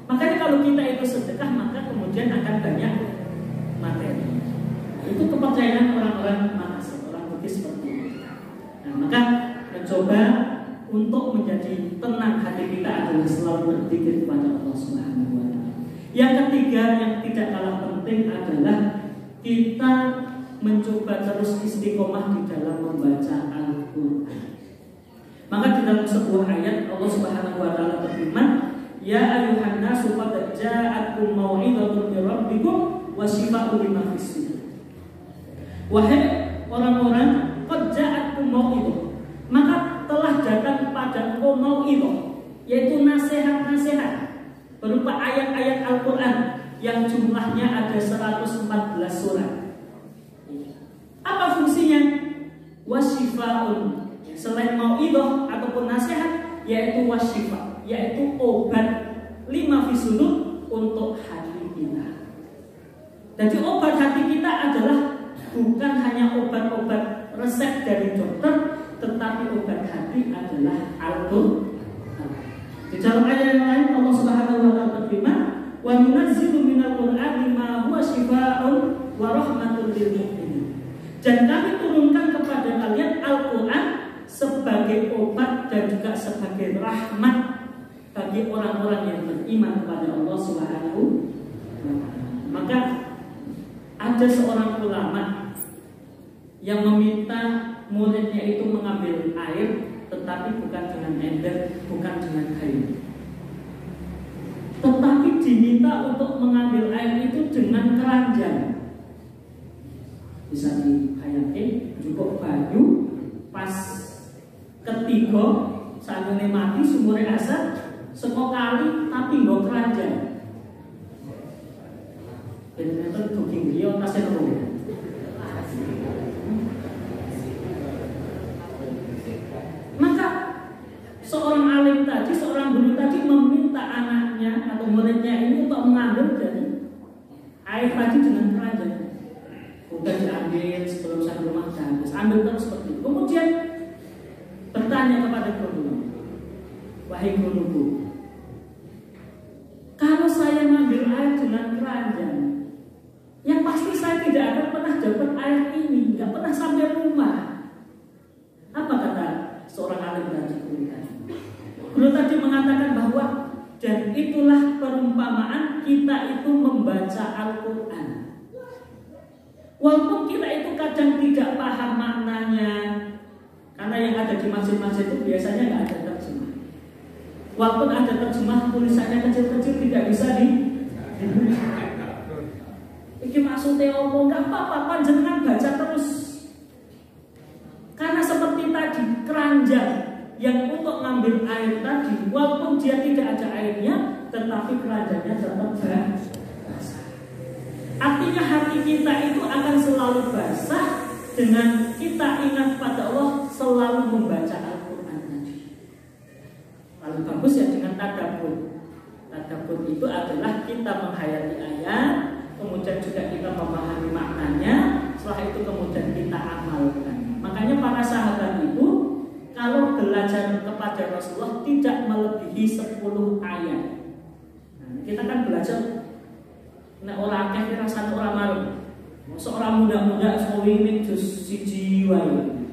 Makanya kalau kita itu sedekah, maka kemudian akan banyak materi. Itu kepercayaan orang-orang Makassar, orang Bugis seperti itu. Nah, maka mencoba untuk menjadi tenang hati kita adalah selalu berzikir kepada Allah Subhanahu wa Ta'ala. Yang ketiga yang tidak kalah penting adalah kita mencoba terus istiqomah di dalam membaca Al-Quran. Maka di dalam sebuah ayat Allah Subhanahu wa Ta'ala berfirman, ya ayuhan nasu qad ja'atkum mau'izatun min rabbikum wa shifaa'un lima fis sudur. Wahai orang-orang, qad ja'atkum mau'izah, maka telah datang kepada engkau mau'izah, yaitu nasihat-nasihat berupa ayat-ayat Al-Quran yang jumlahnya ada 114 surat. Apa fungsinya? Wasyifaun. Selain mau'idhah ataupun nasihat, yaitu wasyifa, yaitu obat lima fisudur untuk hati kita. Jadi obat hati kita adalah bukan hanya obat-obat resep dari dokter, tetapi obat hati adalah Al-Quran. Di dalam ayat yang lain Allah Subhanahu wa Ta'ala berfirman, wa nunazzilu minal Qur'ani ma huwa syifaa'un wa rahmatun lil mu'minin. Dan kami turunkan kepada kalian Al-Quran sebagai obat dan juga sebagai rahmat bagi orang-orang yang beriman kepada Allah Subhanahu wa Ta'ala. Maka ada seorang ulama yang meminta muridnya itu mengambil air, tetapi bukan dengan ember, bukan dengan kayu, tetapi diminta untuk mengambil air itu dengan keranjang. Bisa dibayangkan, cukup banyu pas ketiga saat mati sumure asar sekali tapi nggak keranjang. Benar-benar tuking dia tasnya nopo. Maka seorang alim tadi, seorang guru tadi meminta anaknya atau muridnya ini untuk mengambil dari air tadi dengan keranjang. Bukan diambil sebelum sampai rumah dan ambil terus seperti itu. Kemudian bertanya kepada guru, wahai guruku, kalau saya mengambil air dengan keranjang, yang pasti saya tidak akan pernah dapat air ini, nggak pernah sampai rumah. Apa kata seorang alim tadi? Guru tadi mengatakan bahwa dan itulah perumpamaan kita itu membaca Al-Quran. Walaupun kita itu kadang tidak paham maknanya, karena yang ada di masjid-masjid itu biasanya nggak ada terjemah. Walaupun ada terjemah, tulisannya kecil-kecil tidak bisa dibaca. Iki maksudnya omong nggak apa-apa, panjenengan baca terus. Karena seperti tadi keranjang yang untuk ngambil air tadi, walaupun dia tidak ada airnya, tetapi keranjangnya tetap basah. Artinya hati kita itu akan selalu basah dengan kita ingat pada Allah, selalu membaca Al-Quran tadi. Paling bagus ya dengan tadabbur. Tadabbur itu adalah kita menghayati ayat, kemudian juga kita memahami maknanya, setelah itu kemudian kita amalkan. Makanya para sahabat itu kalau belajar kepada Rasulullah tidak melebihi 10 ayat. Nah, kita kan belajar nek ora akeh kira satu ora marung. Seorang muda-muda sewingin juz siji wae.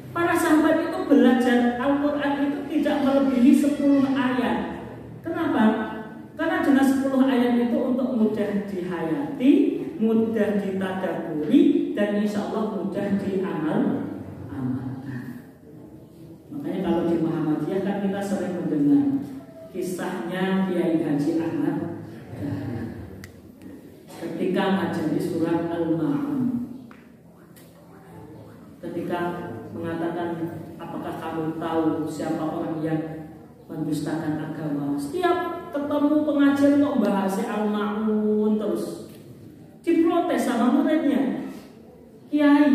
Para sahabat itu belajar Al-Quran itu tidak melebihi 10 ayat. Kenapa? dihayati, mudah ditadaburi, dan insya Allah mudah diamalkan. Makanya kalau di Muhammadiyah kan kita sering mendengar kisahnya Kiai Haji Ahmad Dahlan ketika ngajari surat Al-Ma'un, ketika mengatakan, apakah kamu tahu siapa orang yang mendustakan agama? Setiap ketemu pengajar kok bahas Al-Ma'un terus. Diprotes sama muridnya, Kiai,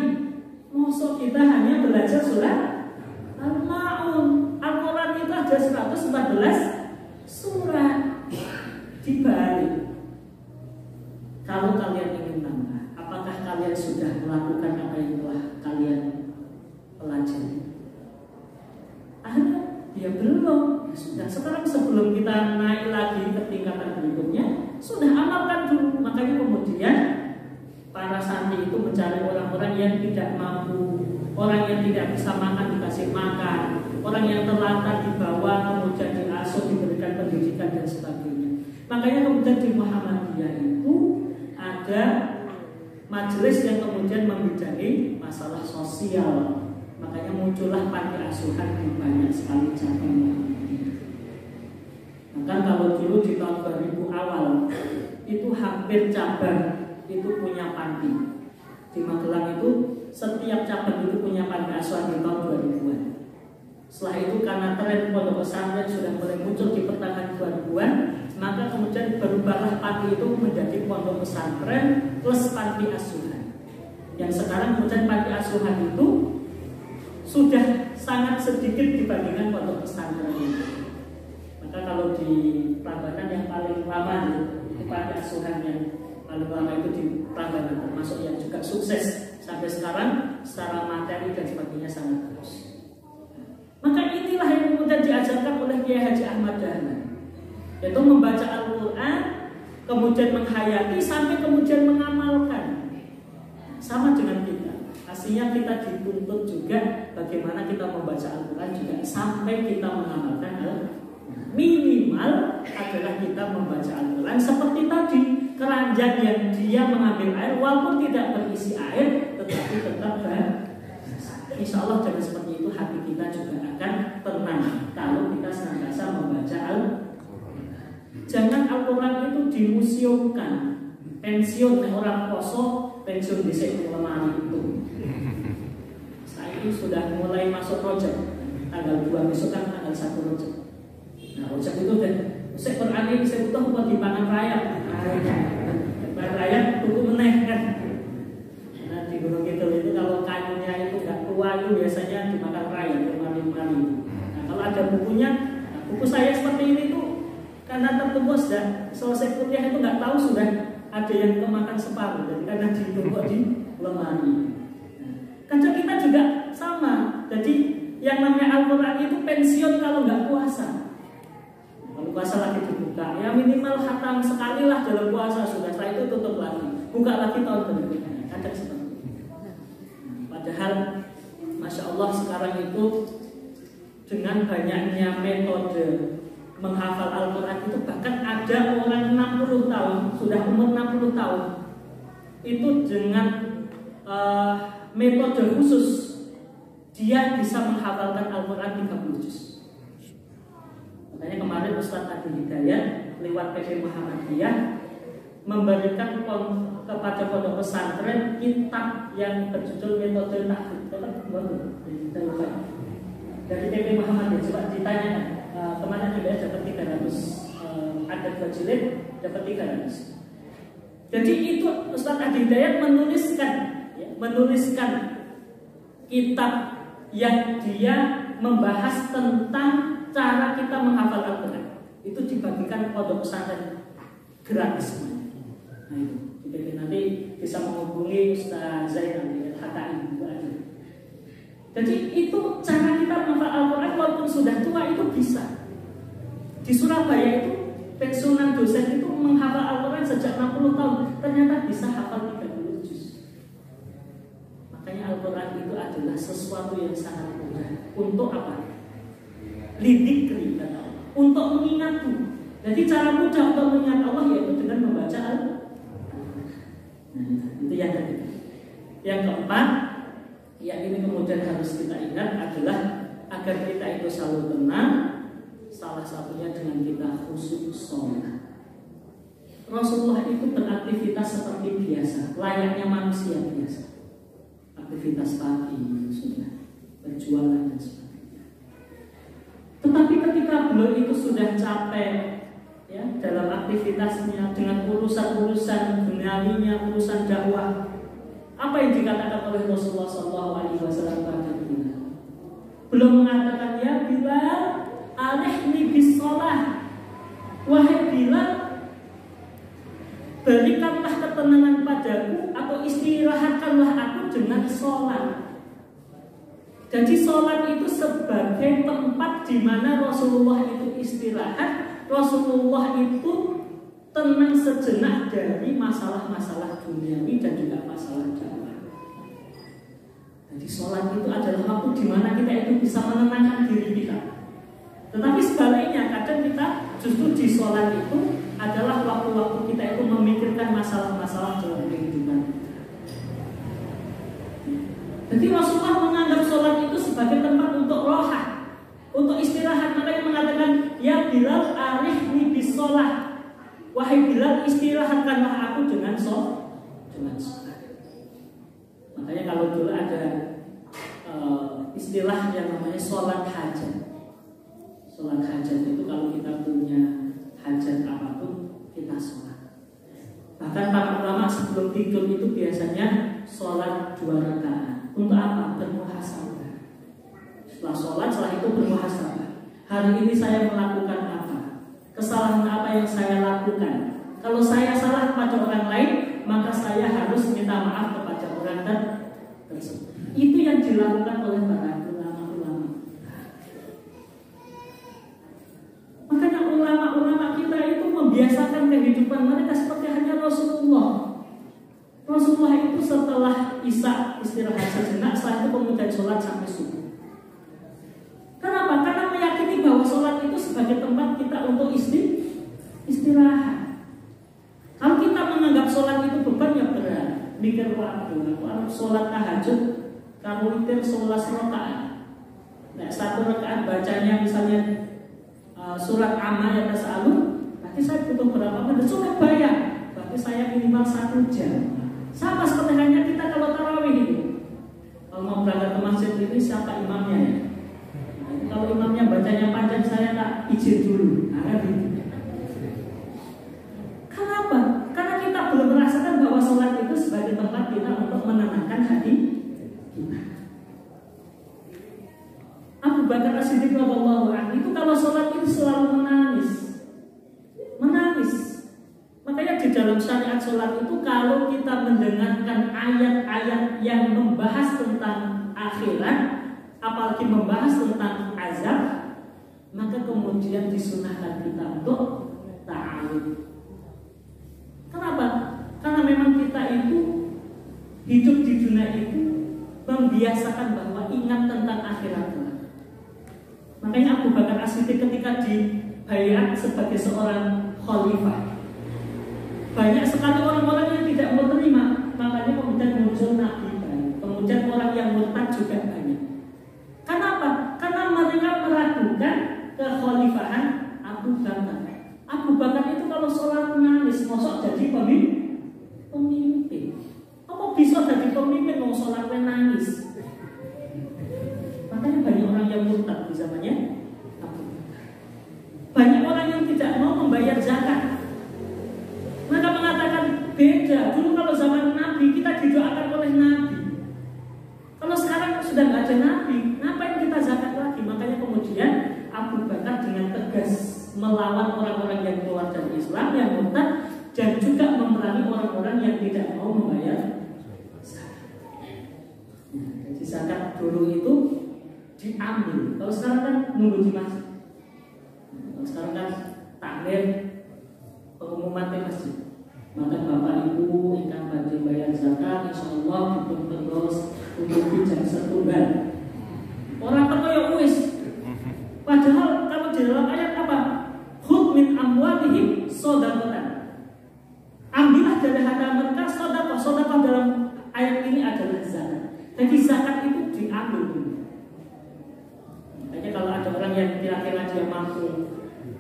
masa kita hanya belajar surat Al-Ma'un? Al-Quran itu ada 114 surat. Dibalik, kalau kalian ingin nambah, apakah kalian sudah melakukan apa yang telah kalian pelajari? Ya belum. Ya sudah, sekarang sebelum kita naik lagi ke tingkatan berikutnya, sudah amalkan dulu. Makanya kemudian para santri itu mencari orang-orang yang tidak mampu, orang yang tidak bisa makan dikasih makan, orang yang terlantar dibawa kemudian diasuh, diberikan pendidikan dan sebagainya. Makanya kemudian di Muhammadiyah itu ada majelis yang kemudian membidangi masalah sosial. Makanya muncullah panti asuhan di banyak sekali cabang. Maka kalau dulu di tahun 2000 awal itu hampir cabang itu punya panti. Di Magelang itu setiap cabang itu punya panti asuhan di tahun 2000-an. Setelah itu karena tren pondok pesantren sudah mulai muncul di pertengahan 2000-an, maka kemudian berubahlah panti itu menjadi pondok pesantren plus panti asuhan. Yang sekarang kemudian panti asuhan itu sudah sangat sedikit dibandingkan pondok pesantren itu. Maka kalau di Prambanan yang paling lama di panti asuhan yang paling lama itu di Prambanan, termasuk yang juga sukses sampai sekarang secara materi dan sebagainya sangat bagus. Maka inilah yang kemudian diajarkan oleh Kiai Haji Ahmad Dahlan, yaitu membaca Al-Quran, kemudian menghayati sampai kemudian mengamalkan. Sama dengan kita. Aslinya kita dituntut juga bagaimana kita membaca Al-Quran juga sampai kita mengamalkan Al-Quran. Minimal adalah kita membaca Al-Quran seperti tadi, keranjang yang dia mengambil air walaupun tidak berisi air tetapi tetap insya Allah dengan seperti itu hati kita juga akan tenang kalau kita senantiasa membaca Al-Quran. Jangan Al-Quran itu dimuseumkan. Pensiun orang poso, pensiun di lemari itu. Saya sudah mulai masuk project tanggal 2 besok kan tanggal 1 project. Nah project itu dan saya Quran ini saya butuh buat dipangan rakyat. Rakyat tuku meneh kan. Nah di Gunung Kidul itu kalau kayunya itu nggak tua itu biasanya dimakan rakyat lemari-lemari. Nah kalau ada bukunya, nah, buku saya seperti ini tuh karena tertembus dan selesai kuliah itu nggak tahu sudah ada yang kemakan separuh dan karena ditumpuk di lemari. Kadang kita juga sama. Jadi yang namanya Al-Quran itu pensiun kalau nggak puasa. Kalau puasa lagi dibuka, ya minimal khatam sekali lah dalam puasa sudah. Setelah itu tutup lagi, buka lagi tahun berikutnya. Kadang seperti itu. Padahal, masya Allah sekarang itu dengan banyaknya metode menghafal Al-Quran itu bahkan ada orang 60 tahun sudah umur 60 tahun itu dengan metode khusus dia bisa menghafalkan Al-Quran 30 juz. Makanya kemarin Ustaz Adi Hidayat lewat PP Muhammadiyah memberikan kepada pondok pesantren kitab yang berjudul metode tahfidz. Dari PP Muhammadiyah coba ditanya kemarin juga dapat 300 ada 2 jilid dapat 300. Jadi itu Ustaz Adi Hidayat menuliskan kitab yang dia membahas tentang cara kita menghafal Al-Quran. Itu dibagikan pondok pesantren gratis. Nah itu, jadi nanti bisa menghubungi Ustaz Zainal HKI. Jadi itu cara kita menghafal Al-Quran walaupun sudah tua itu bisa. Di Surabaya itu pensiunan dosen itu menghafal Al-Quran sejak 60 tahun ternyata bisa hafal 30 juz. Makanya Al-Quran itu adalah sesuatu yang sangat mudah. Untuk apa? Lidzikri kata Allah. Untuk mengingatku. Jadi cara mudah untuk mengingat Allah yaitu dengan membaca Al-Quran. Nah, itu yang ketiga. Yang keempat, yang ini kemudian harus kita ingat adalah agar kita itu selalu tenang. Salah satunya dengan kita khusyuk sholat. Rasulullah itu beraktivitas seperti biasa, layaknya manusia biasa. Aktivitas pagi sudah berjualan dan sebagainya. Tetapi ketika beliau itu sudah capek ya dalam aktivitasnya dengan urusan-urusan duniawinya, urusan dakwah, apa yang dikatakan oleh Rasulullah SAW pada Bilal? Belum mengatakan ya Bilal, arihni bis sholah. Wahai Bilal, berikanlah ketenangan padaku atau istirahatkanlah aku dengan sholat. Jadi sholat itu sebagai tempat di mana Rasulullah itu istirahat, Rasulullah itu tenang sejenak dari masalah-masalah duniawi dan juga masalah dakwah. Jadi sholat itu adalah waktu di mana kita itu bisa menenangkan diri kita. Tetapi sebaliknya kadang kita justru di sholat itu adalah waktu-waktu kita itu memikirkan masalah-masalah dalam kehidupan. Jadi Rasulullah menganggap sholat itu sebagai tempat untuk rohah, untuk istirahat. Makanya mengatakan ya Bilal arihni bis sholat. Wahai Bilal, istirahatkanlah aku dengan sholat. Makanya kalau dulu ada istilah yang namanya sholat hajat. Sholat hajat itu kalau kita punya hajat apapun kita sholat. Bahkan para ulama sebelum tidur itu biasanya sholat 2 rakaat. Untuk apa? Bermuhasabah. Setelah itu bermuhasabah. Hari ini saya melakukan apa? Kesalahan apa yang saya lakukan? Kalau saya salah kepada orang lain, maka saya harus minta maaf kepada orang tersebut. Itu yang dilakukan oleh para ulama-ulama. Makanya ulama-ulama kita itu membiasakan kehidupan mereka seperti hanya Rasulullah. Rasulullah itu setelah Isya istirahat sejenak, setelah itu kemudian sholat sampai subuh. Kenapa? Karena meyakini bahwa sholat itu sebagai tempat kita untuk istirahat. Kalau kita menganggap sholat itu beban, ya berat. Mikir waktu, kalau sholat tahajud, kalau witir 11 rakaat. Nah, 1 rakaat bacanya misalnya surat Amma ya tas'alun, berarti saya butuh berapa menit? Surat bayang, berarti saya minimal 1 jam. Sama seperti hanya kita kalau tarawih itu. Kalau mau berangkat ke masjid ini siapa imamnya ya? Nah, kalau imamnya bacanya panjang saya tak izin dulu. Nah, gitu. Kenapa? Karena kita belum merasakan bahwa sholat itu sebagai tempat kita untuk menenangkan hati kita. Abu Bakar As-Siddiq radhiyallahu anhu itu kalau sholat itu selalu menangis. Makanya di dalam syariat sholat itu kalau kita mendengarkan ayat-ayat yang membahas tentang akhirat, apalagi membahas tentang azab, maka kemudian disunahkan kita untuk ta'awud. Kenapa? Karena memang kita itu hidup di dunia itu membiasakan bahwa ingat tentang akhirat. Makanya Abu Bakar As-Siddiq ketika dibayar sebagai seorang khalifah, banyak sekali orang-orang yang tidak mau terima. Makanya kemudian muncul Nabi baru. Kemudian orang yang murtad juga banyak. Kenapa? Karena mereka meragukan kekhalifahan Abu Bakar. Abu Bakar itu kalau sholat nangis, mosok jadi pemimpin. Apa bisa jadi pemimpin mau sholat nangis? Makanya banyak orang yang murtad di zamannya Abu Bakar. Banyak orang yang tidak mau membayar zakat. Mereka mengatakan beda. Dulu kalau zaman Nabi kita didoakan oleh Nabi. Kalau sekarang sudah nggak ada Nabi, ngapain kita zakat lagi? Makanya kemudian Abu Bakar dengan tegas melawan orang-orang yang keluar dari Islam, yang murtad, dan juga memerangi orang-orang yang tidak mau membayar zakat. Jadi zakat dulu itu diambil. Kalau sekarang kan nunggu di masjid. Kalau sekarang kan takmir pengumuman di masjid. Maka Bapak Ibu ingkang badhe bayar zakat, insyaallah dipun terus untuk jam setunggal. Orang percaya wis. Padahal kalau di dalam ayat apa? Khudh min amwalihim shadaqatan. Ambillah dari harta mereka sedekah. Jadi zakat itu diambil dulu. Makanya kalau ada orang yang kira-kira dia mampu,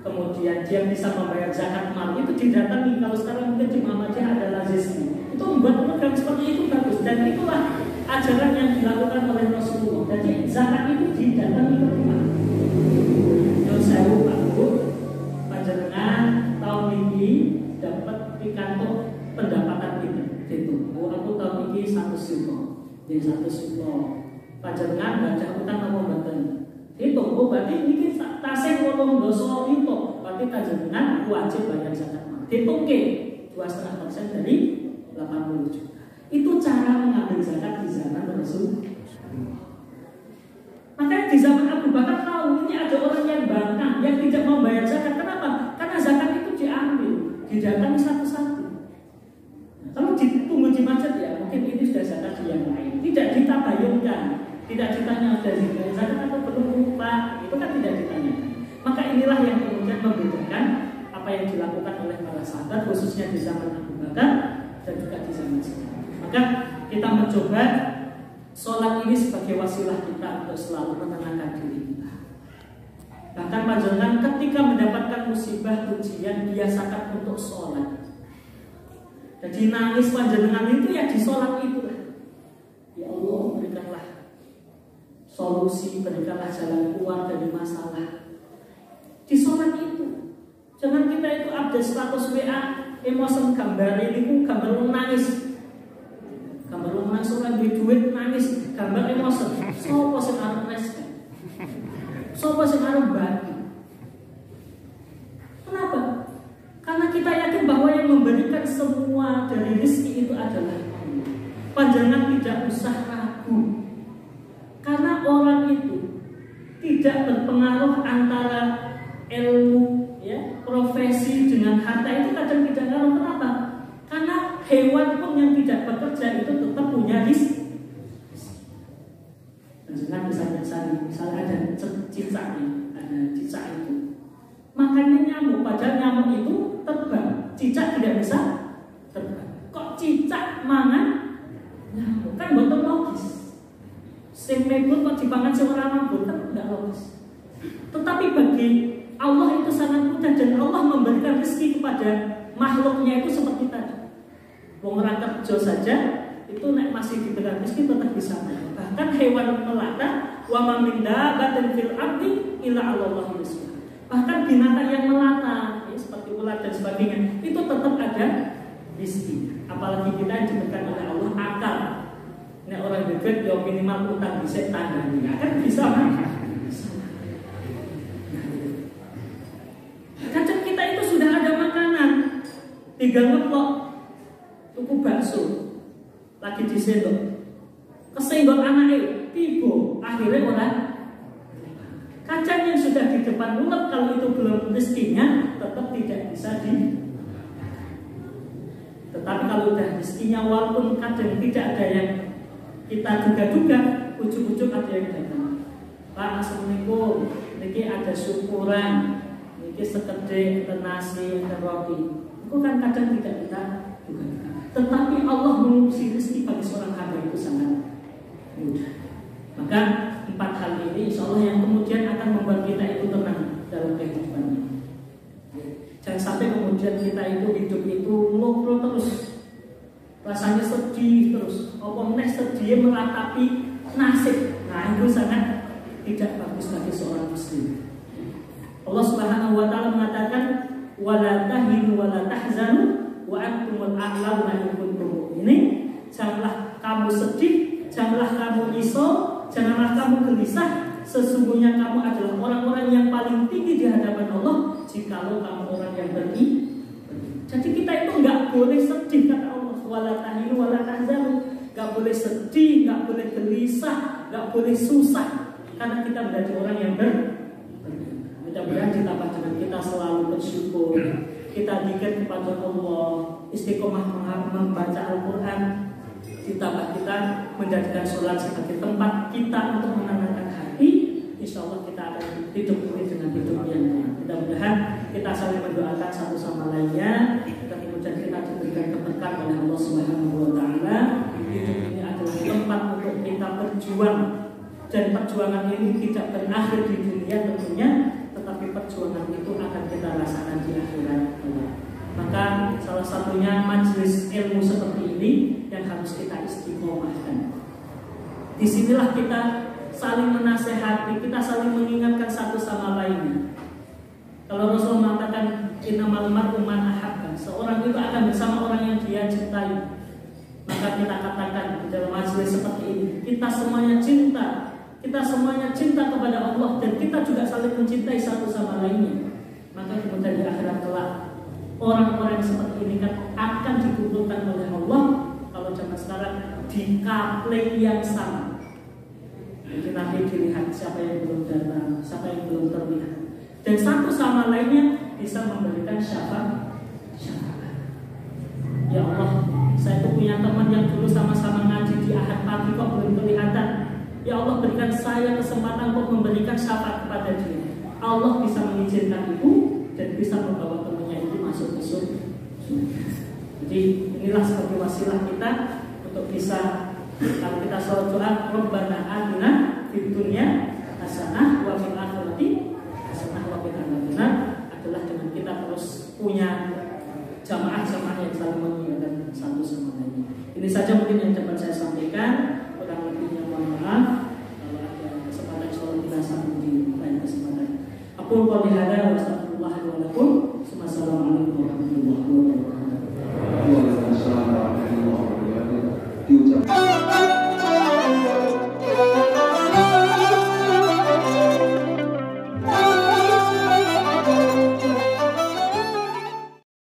kemudian dia bisa membayar zakat mal, itu didatangi. Kalau sekarang mungkin di Muhammadiyah ada lazisnya, itu membuat program seperti itu bagus. Dan itulah ajaran yang dilakukan oleh Rasulullah. Jadi zakat itu didatangi ke rumah. Yang saya Pak Bu, panjenengan tahun ini dapat pikantuk pendapatan itu. Aku tahun ini 100 juta, jadi 100 juta. Panjenengan baca utang apa mboten? Itu, berarti ini tasih 8 dosa itu. Berarti panjenengan wajib bayar zakat mal. Ditungke 2,5% dari 80 juta. Itu cara mengambil zakat di zaman Rasul. Makanya di zaman Abu Bakar tahu ini ada orang yang bangkang, yang tidak mau bayar zakat. Kenapa? Karena zakat itu diambil, didatangi satu-satu. Nah, kalau ditunggu di masjid ya mungkin ini sudah zakat yang lain. Tidak ditabayunkan, tidak ditanya dari zakat atau belum Pak. Itu kan tidak ditanyakan. Maka inilah yang kemudian membedakan apa yang dilakukan oleh para sahabat khususnya di zaman Abu Bakar dan juga di zaman sekarang. Maka kita mencoba sholat ini sebagai wasilah kita untuk selalu menenangkan diri kita. Bahkan panjenengan ketika mendapatkan musibah ujian biasakan untuk sholat. Jadi nangis panjenengan itu ya di sholat itu. Ya Allah, berikanlah solusi, berikanlah jalan keluar dari masalah. Di sholat itu. Jangan kita itu update status WA, emosi gambar ini gambar nangis. Gambar langsung lagi duit nangis, gambar emosi. Sopo sing arep respect? Sopo sing arep bagi? Kenapa? Karena kita yakin bahwa yang memberikan semua dari rezeki itu adalah Allah. Panjangan tidak usah ragu. Karena orang itu tidak berpengaruh antara ilmu, ya, profesi dengan harta itu kadang tidak ngaruh. Kenapa? Karena hewan pun yang tidak bekerja itu tetap punya rezeki. Misalnya ada cicak itu, makannya nyamuk, padahal nyamuk itu terbang, cicak tidak bisa terbang. Kok cicak mangan nyamuk? Kan betul logis. Sing mebul kok dipangan seorang mabuk, kan tidak logis. Tetapi bagi Allah itu sangat mudah dan Allah memberikan rezeki kepada makhluknya itu seperti tadi. Wong ora kerja saja itu nek masih diberikan rezeki tetap bisa makan. Bahkan hewan melata wa ma min dabbatin fil ardi illa 'alallahi rizquha. Bahkan binatang yang melata ya, seperti ulat dan sebagainya itu tetap ada rezeki. Apalagi kita yang diberikan oleh Allah akal. Nek orang dekat ya minimal utang bisa tandani akan bisa makan. Kadang kita itu sudah ada makanan tinggal ngeplok tuku bakso lagi disendok kesenggol anaknya tiba akhirnya orang kacang yang sudah di depan mulut kalau itu belum rezekinya tetap tidak bisa tetapi kalau udah rezekinya walaupun kadang tidak ada yang kita duga-duga ujuk-ujuk ada yang datang. Pak, assalamualaikum, ini ada syukuran, ini sekedek nasi dan roti. Itu kan kadang tidak kita duga-duga. Tetapi Allah mengurusi rezeki bagi seorang hamba itu sangat mudah. Maka 4 hal ini insya Allah yang kemudian akan membuat kita itu tenang dalam kehidupan ini. Jangan sampai kemudian kita itu hidup itu ngobrol terus, rasanya sedih terus, omongnya sedih meratapi nasib. Nah itu sangat tidak bagus bagi seorang muslim. Allah Subhanahu wa taala mengatakan wala tahinu wala tahzanu wa antumul a'launa in kuntum mu'minin. Janganlah kamu sedih, janganlah kamu risau, janganlah kamu gelisah. Sesungguhnya kamu adalah orang-orang yang paling tinggi di hadapan Allah jikalau kamu orang yang beriman. Jadi kita itu nggak boleh sedih kata Allah. Wala tahinu wala tahzanu. Nggak boleh sedih, nggak boleh gelisah, nggak boleh susah. Karena kita menjadi orang yang mudah-mudahan ditambah dengan kita selalu bersyukur, kita zikir kepada Allah, istiqomah membaca Al-Quran, ditambah kita menjadikan sholat sebagai tempat kita untuk menenangkan hati. Insya Allah kita akan hidup ini dengan hidup yang tenang. Mudah-mudahan kita saling mendoakan satu sama lainnya, dan kemudian kita diberikan keberkahan oleh Allah Subhanahu wa taala. Hidup ini adalah adalah tempat untuk kita berjuang, dan perjuangan ini tidak berakhir di dunia tentunya, tetapi perjuangan itu akan kita rasakan di akhirat. Maka salah satunya majelis ilmu seperti ini yang harus kita istiqomahkan. Disinilah kita saling menasehati, kita saling mengingatkan satu sama lainnya. Kalau Rasul mengatakan innamal mar'u man ahabba, seorang itu akan bersama orang yang dia cintai. Maka kita katakan di dalam majelis seperti ini, kita semuanya cinta kepada Allah, dan kita juga saling mencintai satu sama lainnya. Maka kemudian di akhirat kelak orang-orang seperti ini kan akan dikumpulkan oleh Allah kalau zaman sekarang di kapleng yang sama. Jadi nanti dilihat siapa yang belum datang, siapa yang belum terlihat, dan satu sama lainnya bisa memberikan syafaat. Ya Allah, saya tuh punya teman yang dulu sama-sama ngaji di Ahad pagi kok belum kelihatan. Ya Allah, berikan saya kesempatan untuk memberikan syafaat kepada dia. Allah bisa mengizinkan itu dan bisa membawa temannya itu masuk ke surga. Jadi inilah sebagai wasilah kita untuk bisa, kalau kita sholat doa Rabbana atina fid dunya hasanah wa fil akhirati hasanah wa qina adzabannar, adalah dengan kita terus punya jamaah-jamaah yang saling mengingatkan satu sama lain. Ini saja mungkin yang dapat saya sampaikan. Kurang lebihnya mohon maaf. Kalau ada kesempatan sholat kita sambung di lain kesempatan. Aku qouli hadza wa astaghfirullah wa lakum. Wassalamualaikum warahmatullahi wabarakatuh.